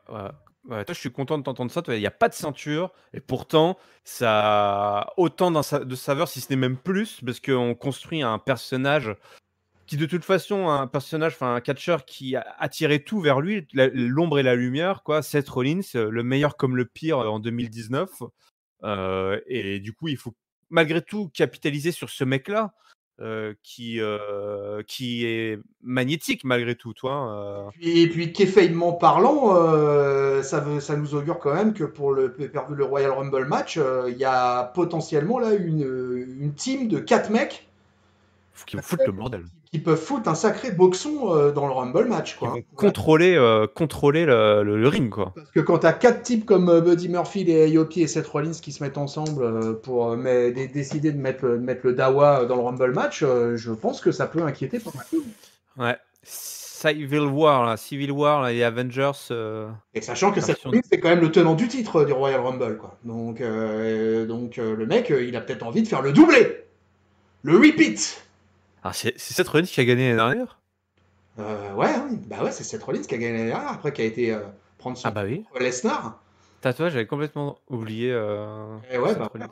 [SPEAKER 1] Ouais, toi, je suis content de t'entendre ça. Il n'y a pas de ceinture, et pourtant, ça a autant de saveur, si ce n'est même plus, parce qu'on construit un personnage qui, de toute façon, un catcheur qui a attiré tout vers lui, l'ombre et la lumière, quoi. Seth Rollins, le meilleur comme le pire en 2019. Et du coup, il faut malgré tout capitaliser sur ce mec-là, qui est magnétique malgré tout, toi.
[SPEAKER 2] Et puis kayfabement parlant, ça nous augure quand même que pour le Royal Rumble match, il y a potentiellement là une team de 4 mecs
[SPEAKER 1] Faut qu'ils foutent le bordel.
[SPEAKER 2] qui peuvent foutre un sacré boxon dans le Rumble match,
[SPEAKER 1] Ils
[SPEAKER 2] quoi.
[SPEAKER 1] vont contrôler le ring, quoi.
[SPEAKER 2] Parce que quand tu as 4 types comme Buddy Murphy, les AOP et Seth Rollins qui se mettent ensemble pour décider de mettre le Dawa dans le Rumble match, je pense que ça peut inquiéter pas mal.
[SPEAKER 1] Ouais. Civil War là, et Avengers.
[SPEAKER 2] Et sachant que Seth
[SPEAKER 1] version...
[SPEAKER 2] Rollins, c'est quand même le tenant du titre du Royal Rumble, quoi. Donc le mec, il a peut-être envie de faire le doublé, le repeat.
[SPEAKER 1] Ah, c'est Seth Rollins qui a gagné l'année dernière.
[SPEAKER 2] Ouais, hein, bah ouais, c'est Seth Rollins qui a gagné l'année dernière, après qui a été prendre
[SPEAKER 1] Ah
[SPEAKER 2] son
[SPEAKER 1] bah oui.
[SPEAKER 2] Lesnar.
[SPEAKER 1] Tatouage, j'avais complètement oublié
[SPEAKER 2] Et ouais,
[SPEAKER 1] Seth
[SPEAKER 2] bah
[SPEAKER 1] Rollins.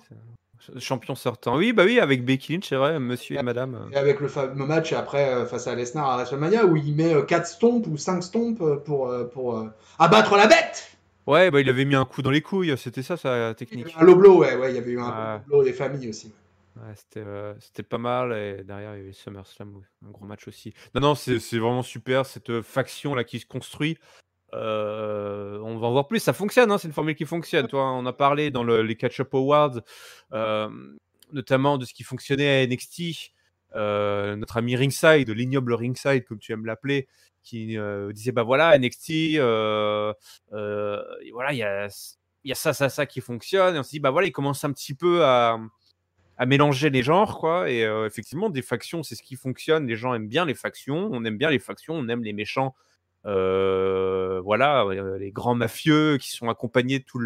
[SPEAKER 1] Champion sortant. Oui, bah oui, avec Becky Lynch, c'est vrai, monsieur et madame.
[SPEAKER 2] et avec le fameux match après face à Lesnar à WrestleMania où il met 4 stomps ou 5 stomps pour abattre la bête.
[SPEAKER 1] Ouais, bah il avait mis un coup dans les couilles, c'était ça sa
[SPEAKER 2] Il y avait
[SPEAKER 1] technique.
[SPEAKER 2] un low blow, ouais, il y avait eu un
[SPEAKER 1] Ouais,
[SPEAKER 2] low blow des familles aussi.
[SPEAKER 1] ouais, c'était pas mal. Et derrière, il y avait SummerSlam, un gros match aussi. Non, non, c'est vraiment super, cette faction là qui se construit. On va en voir plus, ça fonctionne, hein, c'est une formule qui fonctionne. Toi, on a parlé dans les Catch-Up Awards, euh, notamment de ce qui fonctionnait à NXT. Notre ami Ringside, l'ignoble Ringside, comme tu aimes l'appeler, qui disait bah voilà, NXT, voilà, il y a ça qui fonctionne. Et on s'est dit bah voilà, il commence un petit peu à mélanger les genres, quoi. Et effectivement, des factions, c'est ce qui fonctionne. Les gens aiment bien les factions, on aime bien les factions, on aime les méchants. Voilà, les grands mafieux qui sont accompagnés de tout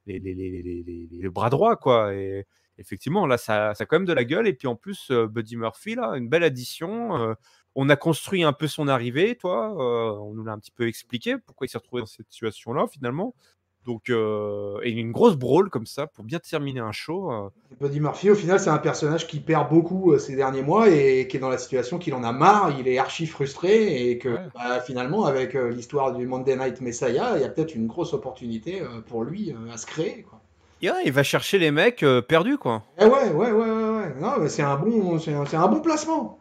[SPEAKER 1] les bras droits, quoi. Et effectivement, là, ça a quand même de la gueule. Et puis en plus, Buddy Murphy, là, une belle addition. On a construit un peu son arrivée, toi. On nous l'a un petit peu expliqué pourquoi il s'est retrouvé dans cette situation-là, finalement. Donc, et une grosse brawl comme ça pour bien terminer un show.
[SPEAKER 2] Buddy Murphy, au final, c'est un personnage qui perd beaucoup ces derniers mois et qui est dans la situation qu'il en a marre, il est archi frustré et que
[SPEAKER 1] Ouais.
[SPEAKER 2] bah, finalement, avec l'histoire du Monday Night Messiah, il y a peut-être une grosse opportunité pour lui à se créer, quoi.
[SPEAKER 1] Et ouais, il va chercher les mecs perdus, quoi.
[SPEAKER 2] Eh ouais. Non, mais c'est un bon placement.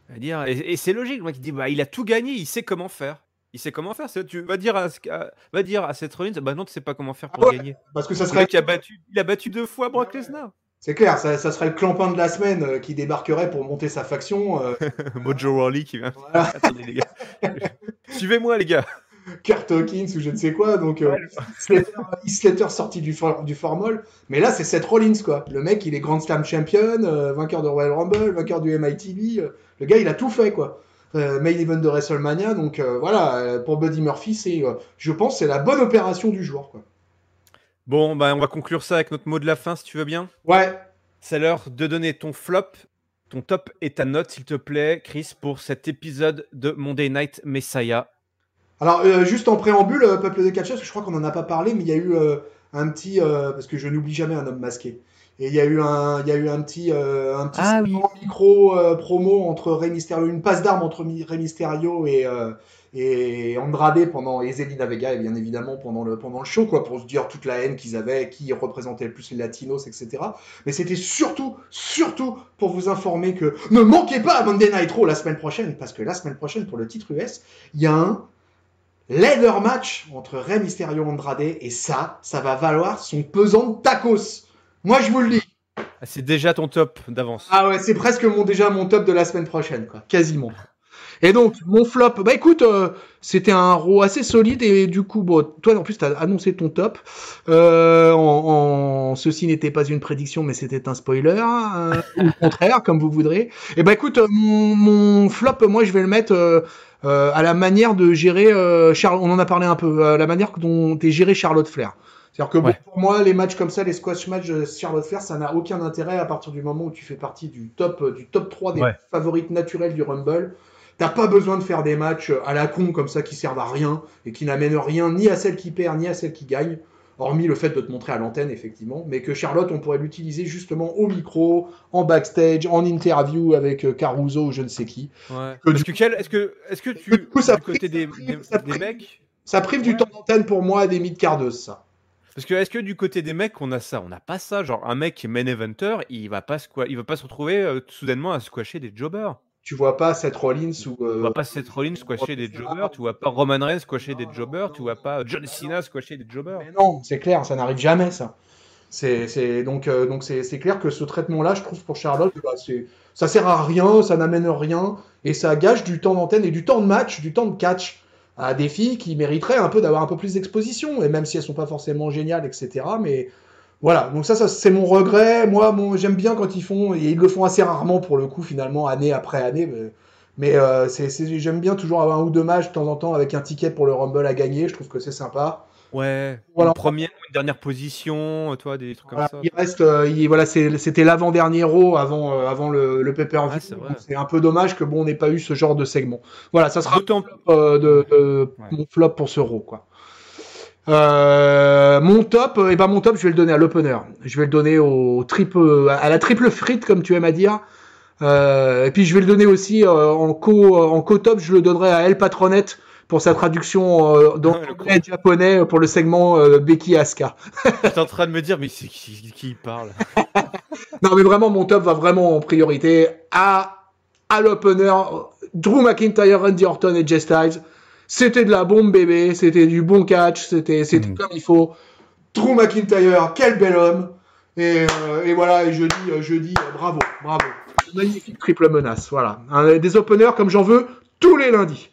[SPEAKER 1] C'est-à-dire, et c'est logique, moi qui dis, bah, il a tout gagné, il sait comment faire. Il sait comment faire. Tu vas dire va dire à Seth Rollins, bah non, tu sais pas comment faire
[SPEAKER 2] Ah
[SPEAKER 1] pour
[SPEAKER 2] ouais,
[SPEAKER 1] gagner.
[SPEAKER 2] parce que ça
[SPEAKER 1] Le
[SPEAKER 2] serait,
[SPEAKER 1] mec il a battu 2 fois Brock Lesnar.
[SPEAKER 2] c'est clair, ça serait le clampin de la semaine qui débarquerait pour monter sa faction.
[SPEAKER 1] Mojo Rawley qui vient.
[SPEAKER 2] Voilà.
[SPEAKER 1] Attendez les gars, suivez-moi les gars.
[SPEAKER 2] Kurt Hawkins ou je ne sais quoi, donc
[SPEAKER 1] Ouais,
[SPEAKER 2] Heath Slater sorti du formol, mais là c'est Seth Rollins quoi. Le mec il est Grand Slam champion, vainqueur de Royal Rumble, vainqueur du MITV, le gars il a tout fait quoi. Main event de WrestleMania, donc voilà, pour Buddy Murphy c'est, je pense c'est la bonne opération du jour quoi.
[SPEAKER 1] Bon, bah on va conclure ça avec notre mot de la fin si tu veux bien.
[SPEAKER 2] Ouais.
[SPEAKER 1] C'est l'heure de donner ton flop, ton top et ta note s'il te plaît, Chris, pour cet épisode de Monday Night Messiah.
[SPEAKER 2] Alors, juste en préambule, Peuple de Catchers, je crois qu'on n'en a pas parlé, mais il y a eu un petit, parce que je n'oublie jamais un homme masqué. Et il y a eu un petit
[SPEAKER 1] Ah oui.
[SPEAKER 2] segment micro promo entre Rey Mysterio, une passe d'armes entre Rey Mysterio et Andrade et Zelina Vega, et bien évidemment pendant le show, quoi, pour se dire toute la haine qu'ils avaient, qui représentait le plus les Latinos, etc. Mais c'était surtout pour vous informer que ne manquez pas à Monday Night Raw la semaine prochaine, parce que la semaine prochaine, pour le titre US, il y a un Leather match entre Rey Mysterio et Andrade, et ça va valoir son pesant de tacos. Moi, je vous le dis.
[SPEAKER 1] C'est déjà ton top d'avance.
[SPEAKER 2] Ah ouais, c'est presque déjà mon top de la semaine prochaine, quoi. Quasiment. Et donc, mon flop, bah écoute, c'était un Raw assez solide, et du coup, bon, toi en plus, t'as annoncé ton top. Ceci n'était pas une prédiction, mais c'était un spoiler, ou le contraire, comme vous voudrez. Et bah écoute, mon flop, moi, je vais le mettre à la manière de gérer, on en a parlé un peu, la manière dont est géré Charlotte Flair. C'est-à-dire que bon, pour moi, les matchs comme ça, les squash matchs de Charlotte Flair, ça n'a aucun intérêt à partir du moment où tu fais partie du top 3 des favorites naturelles du Rumble. T'as pas besoin de faire des matchs à la con comme ça qui servent à rien et qui n'amènent rien ni à celle qui perd ni à celle qui gagne, hormis le fait de te montrer à l'antenne effectivement, mais que Charlotte on pourrait l'utiliser justement au micro, en backstage, en interview avec Caruso ou je ne sais qui.
[SPEAKER 1] Ouais. Est-ce que tu
[SPEAKER 2] du coup, ça
[SPEAKER 1] du côté des mecs,
[SPEAKER 2] ça prive du temps d'antenne pour moi à des mid-cardeuses, ça.
[SPEAKER 1] Parce que est-ce que du côté des mecs on a ça? On n'a pas ça. Genre un mec qui est main eventer, il va pas se retrouver soudainement à squasher des jobbers.
[SPEAKER 2] Tu vois pas Seth Rollins ou.
[SPEAKER 1] Tu vois pas Seth Rollins squasher des jobbers, tu vois pas Roman Reigns squasher des jobbers, tu vois pas John Cena squasher des jobbers.
[SPEAKER 2] Mais non, c'est clair, ça n'arrive jamais ça. Donc c'est clair que ce traitement-là, je trouve pour Charlotte, bah, ça sert à rien, ça n'amène rien, et ça gâche du temps d'antenne et du temps de match, du temps de catch à des filles qui mériteraient un peu d'avoir un peu plus d'exposition, et même si elles sont pas forcément géniales, etc. Mais voilà, donc ça c'est mon regret. Moi, j'aime bien quand ils font, et ils le font assez rarement pour le coup, finalement, année après année. Mais j'aime bien toujours avoir un ou deux matchs de temps en temps avec un ticket pour le Rumble à gagner. Je trouve que c'est sympa.
[SPEAKER 1] Ouais,
[SPEAKER 2] Voilà.
[SPEAKER 1] une première ou une dernière position, toi, des trucs comme ça.
[SPEAKER 2] Il reste, c'était l'avant-dernier Raw avant le pay-per-view.
[SPEAKER 1] Ah,
[SPEAKER 2] c'est un peu dommage que bon, on n'ait pas eu ce genre de segment. Voilà, ça sera mon flop pour ce Raw, quoi. Mon top, mon top, je vais le donner à l'opener. Je vais le donner à la triple frite, comme tu aimes à dire. Et puis je vais le donner aussi en co-top, je le donnerai à El Patronette pour sa traduction dans le japonais pour le segment Becky Asuka.
[SPEAKER 1] T'es en train de me dire, mais c'est qui parle?
[SPEAKER 2] Non, mais vraiment, mon top va vraiment en priorité à l'opener. Drew McIntyre, Randy Orton et Jay Styles. C'était de la bombe bébé, c'était du bon catch, c'était comme il faut. Drew McIntyre, quel bel homme. Et voilà, et je dis bravo. Magnifique triple menace, voilà. Des openers comme j'en veux tous les lundis.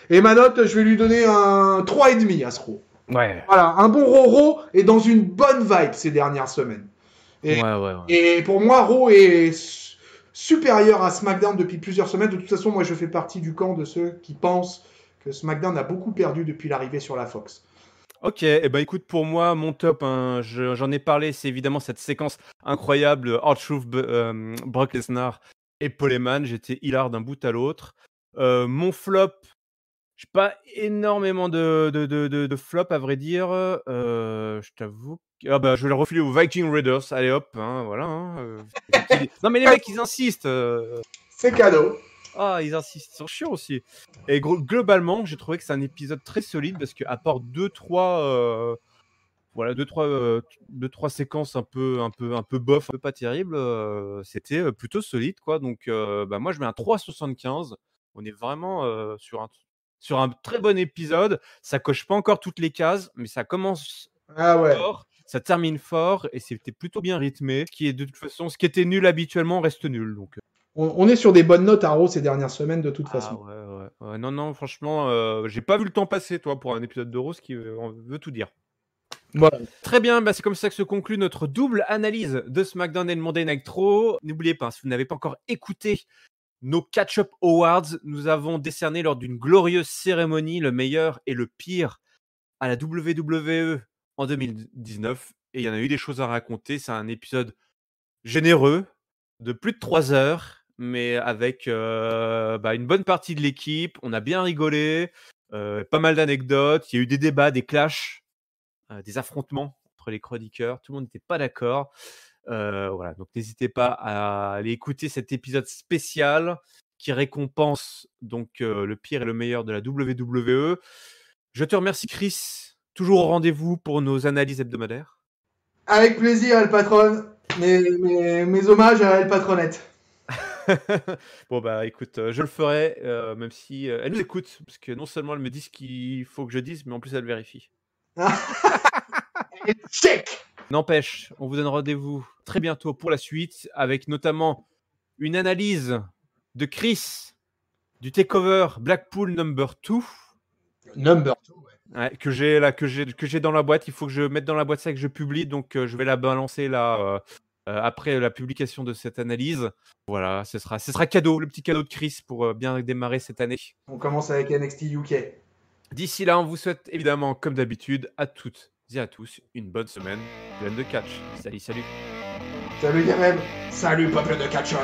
[SPEAKER 2] Et ma note, je vais lui donner un 3,5 à ce Raw.
[SPEAKER 1] Ouais.
[SPEAKER 2] Voilà, un bon Raw et dans une bonne vibe ces dernières semaines. Et pour moi, Raw est supérieur à SmackDown depuis plusieurs semaines. De toute façon, moi, je fais partie du camp de ceux qui pensent que SmackDown a beaucoup perdu depuis l'arrivée sur la Fox.
[SPEAKER 1] Ok, et ben écoute, pour moi, mon top, j'en ai parlé, c'est évidemment cette séquence incroyable, R-Truth, Brock Lesnar et Paul Heyman. J'étais hilar d'un bout à l'autre. Mon flop, j'ai pas énormément de flop à vrai dire. Je t'avoue. Je vais le refiler aux Viking Raiders. Allez hop, voilà. Non mais les mecs, ils insistent.
[SPEAKER 2] C'est cadeau.
[SPEAKER 1] Ah, ils insistent, ils sont chiants aussi. Et globalement, j'ai trouvé que c'est un épisode très solide parce qu'à part deux, trois séquences un peu bof, un peu pas terribles, c'était plutôt solide, quoi. Donc, moi, je mets un 3,75. On est vraiment sur un très bon épisode. Ça coche pas encore toutes les cases, mais ça commence fort, ça termine fort et c'était plutôt bien rythmé. Qui est de toute façon, ce qui était nul habituellement reste nul. Donc.
[SPEAKER 2] On est sur des bonnes notes à Raw ces dernières semaines de toute façon.
[SPEAKER 1] Ouais. Non, franchement, j'ai pas vu le temps passer, toi, pour un épisode de Raw, ce qui veut tout dire.
[SPEAKER 2] Voilà.
[SPEAKER 1] Très bien, c'est comme ça que se conclut notre double analyse de SmackDown et de Monday Night Raw. N'oubliez pas, si vous n'avez pas encore écouté nos Catch-Up Awards, nous avons décerné lors d'une glorieuse cérémonie le meilleur et le pire à la WWE en 2019. Et il y en a eu des choses à raconter. C'est un épisode généreux de plus de 3 heures, mais avec une bonne partie de l'équipe. On a bien rigolé, pas mal d'anecdotes. Il y a eu des débats, des clashs, des affrontements entre les chroniqueurs. Tout le monde n'était pas d'accord. Voilà, donc n'hésitez pas à aller écouter cet épisode spécial qui récompense donc le pire et le meilleur de la WWE. Je te remercie, Chris. Toujours au rendez-vous pour nos analyses hebdomadaires.
[SPEAKER 2] Avec plaisir, El Patron. Mes hommages à El Patronette.
[SPEAKER 1] Bon, bah, écoute, je le ferai, même si, elle nous écoute, parce que non seulement elle me dit ce qu'il faut que je dise, mais en plus elle vérifie.
[SPEAKER 2] Check.
[SPEAKER 1] N'empêche, on vous donne rendez-vous très bientôt pour la suite, avec notamment une analyse de Chris du takeover Blackpool number 2.
[SPEAKER 2] Number 2, ouais.
[SPEAKER 1] Ouais, que j'ai là, que j'ai dans la boîte. Il faut que je mette dans la boîte ça que je publie, donc je vais la balancer là après la publication de cette analyse. Voilà, ce sera cadeau, le petit cadeau de Chris pour bien démarrer cette année.
[SPEAKER 2] On commence avec NXT UK.
[SPEAKER 1] D'ici là, on vous souhaite évidemment, comme d'habitude, à toutes et à tous, une bonne semaine pleine de catch. Salut, salut.
[SPEAKER 2] Salut Yarem. Salut peuple de catcheurs.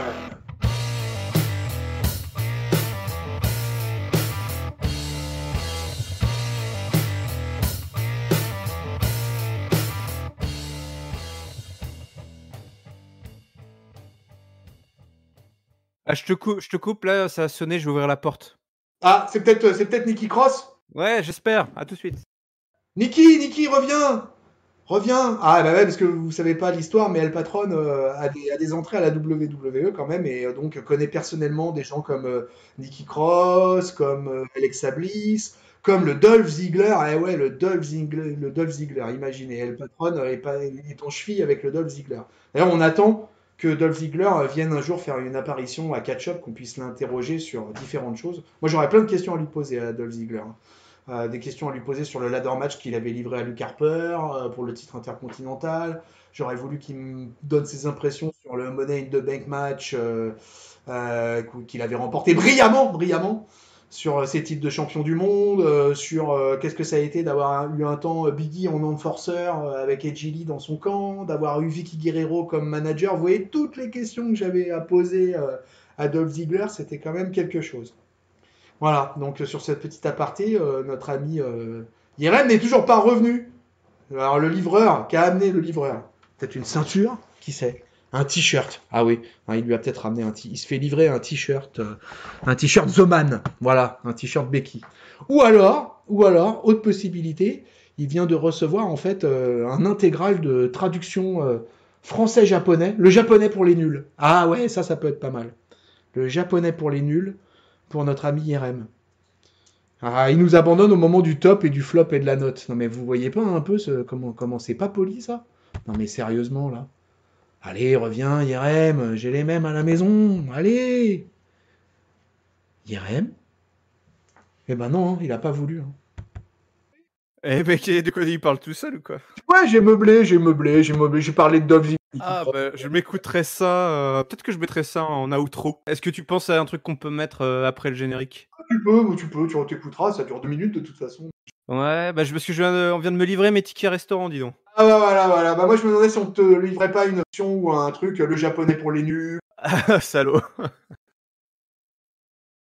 [SPEAKER 1] Ah, je te coupe là, ça a sonné, je vais ouvrir la porte.
[SPEAKER 2] Ah, c'est peut-être Nikki Cross.
[SPEAKER 1] Ouais, j'espère. À tout de suite.
[SPEAKER 2] Nikki, reviens. Reviens. Ah bah ouais, parce que vous savez pas l'histoire, mais El Patron a des entrées à la WWE quand même, et donc connaît personnellement des gens comme Nikki Cross, comme Alexa Bliss, comme le Dolph Ziggler. Ah ouais, le Dolph Ziggler, imaginez, El Patron est en cheville avec le Dolph Ziggler. D'ailleurs, on attend que Dolph Ziggler vienne un jour faire une apparition à Catch Up, qu'on puisse l'interroger sur différentes choses. Moi, j'aurais plein de questions à lui poser à Dolph Ziggler, hein. Des questions à lui poser sur le ladder match qu'il avait livré à Luke Harper pour le titre intercontinental. J'aurais voulu qu'il me donne ses impressions sur le Money in the Bank match qu'il avait remporté brillamment sur ses titres de champion du monde, sur qu'est-ce que ça a été d'avoir eu un temps Biggie en enforcer avec Edgy Lee dans son camp, d'avoir eu Vicky Guerrero comme manager. Vous voyez, toutes les questions que j'avais à poser à Dolph Ziggler, c'était quand même quelque chose. Voilà, donc sur cette petite aparté, notre ami Yeren n'est toujours pas revenu. Alors le livreur, qu'a amené le livreur? Peut-être une ceinture? Qui sait? Un t-shirt. Ah oui, hein, il lui a peut-être ramené il se fait livrer un t-shirt Zoman. Voilà, un t-shirt Becky. Ou alors, autre possibilité, il vient de recevoir en fait un intégral de traduction français-japonais. Le japonais pour les nuls. Ah ouais, ça peut être pas mal. Le japonais pour les nuls, pour notre ami IRM. Ah, il nous abandonne au moment du top et du flop et de la note. Non mais vous voyez pas un peu comment c'est pas poli ça? Non mais sérieusement là. Allez, reviens IRM, j'ai les mêmes à la maison. Allez. IRM? Eh ben non, hein, il a pas voulu. Hein.
[SPEAKER 1] Eh mec, de quoi il parle tout seul ou quoi?
[SPEAKER 2] Ouais, j'ai meublé, j'ai parlé de Dove.
[SPEAKER 1] Ah bah je m'écouterai ça, peut-être que je mettrai ça en outro. Est-ce que tu penses à un truc qu'on peut mettre après le générique?
[SPEAKER 2] Tu peux, tu t'écouteras, ça dure 2 minutes de toute façon.
[SPEAKER 1] Ouais, bah parce que on vient de me livrer mes tickets restaurant, dis donc.
[SPEAKER 2] Ah bah voilà. Bah moi je me demandais si on te livrait pas une option ou un truc, le japonais pour les nuls.
[SPEAKER 1] Salaud.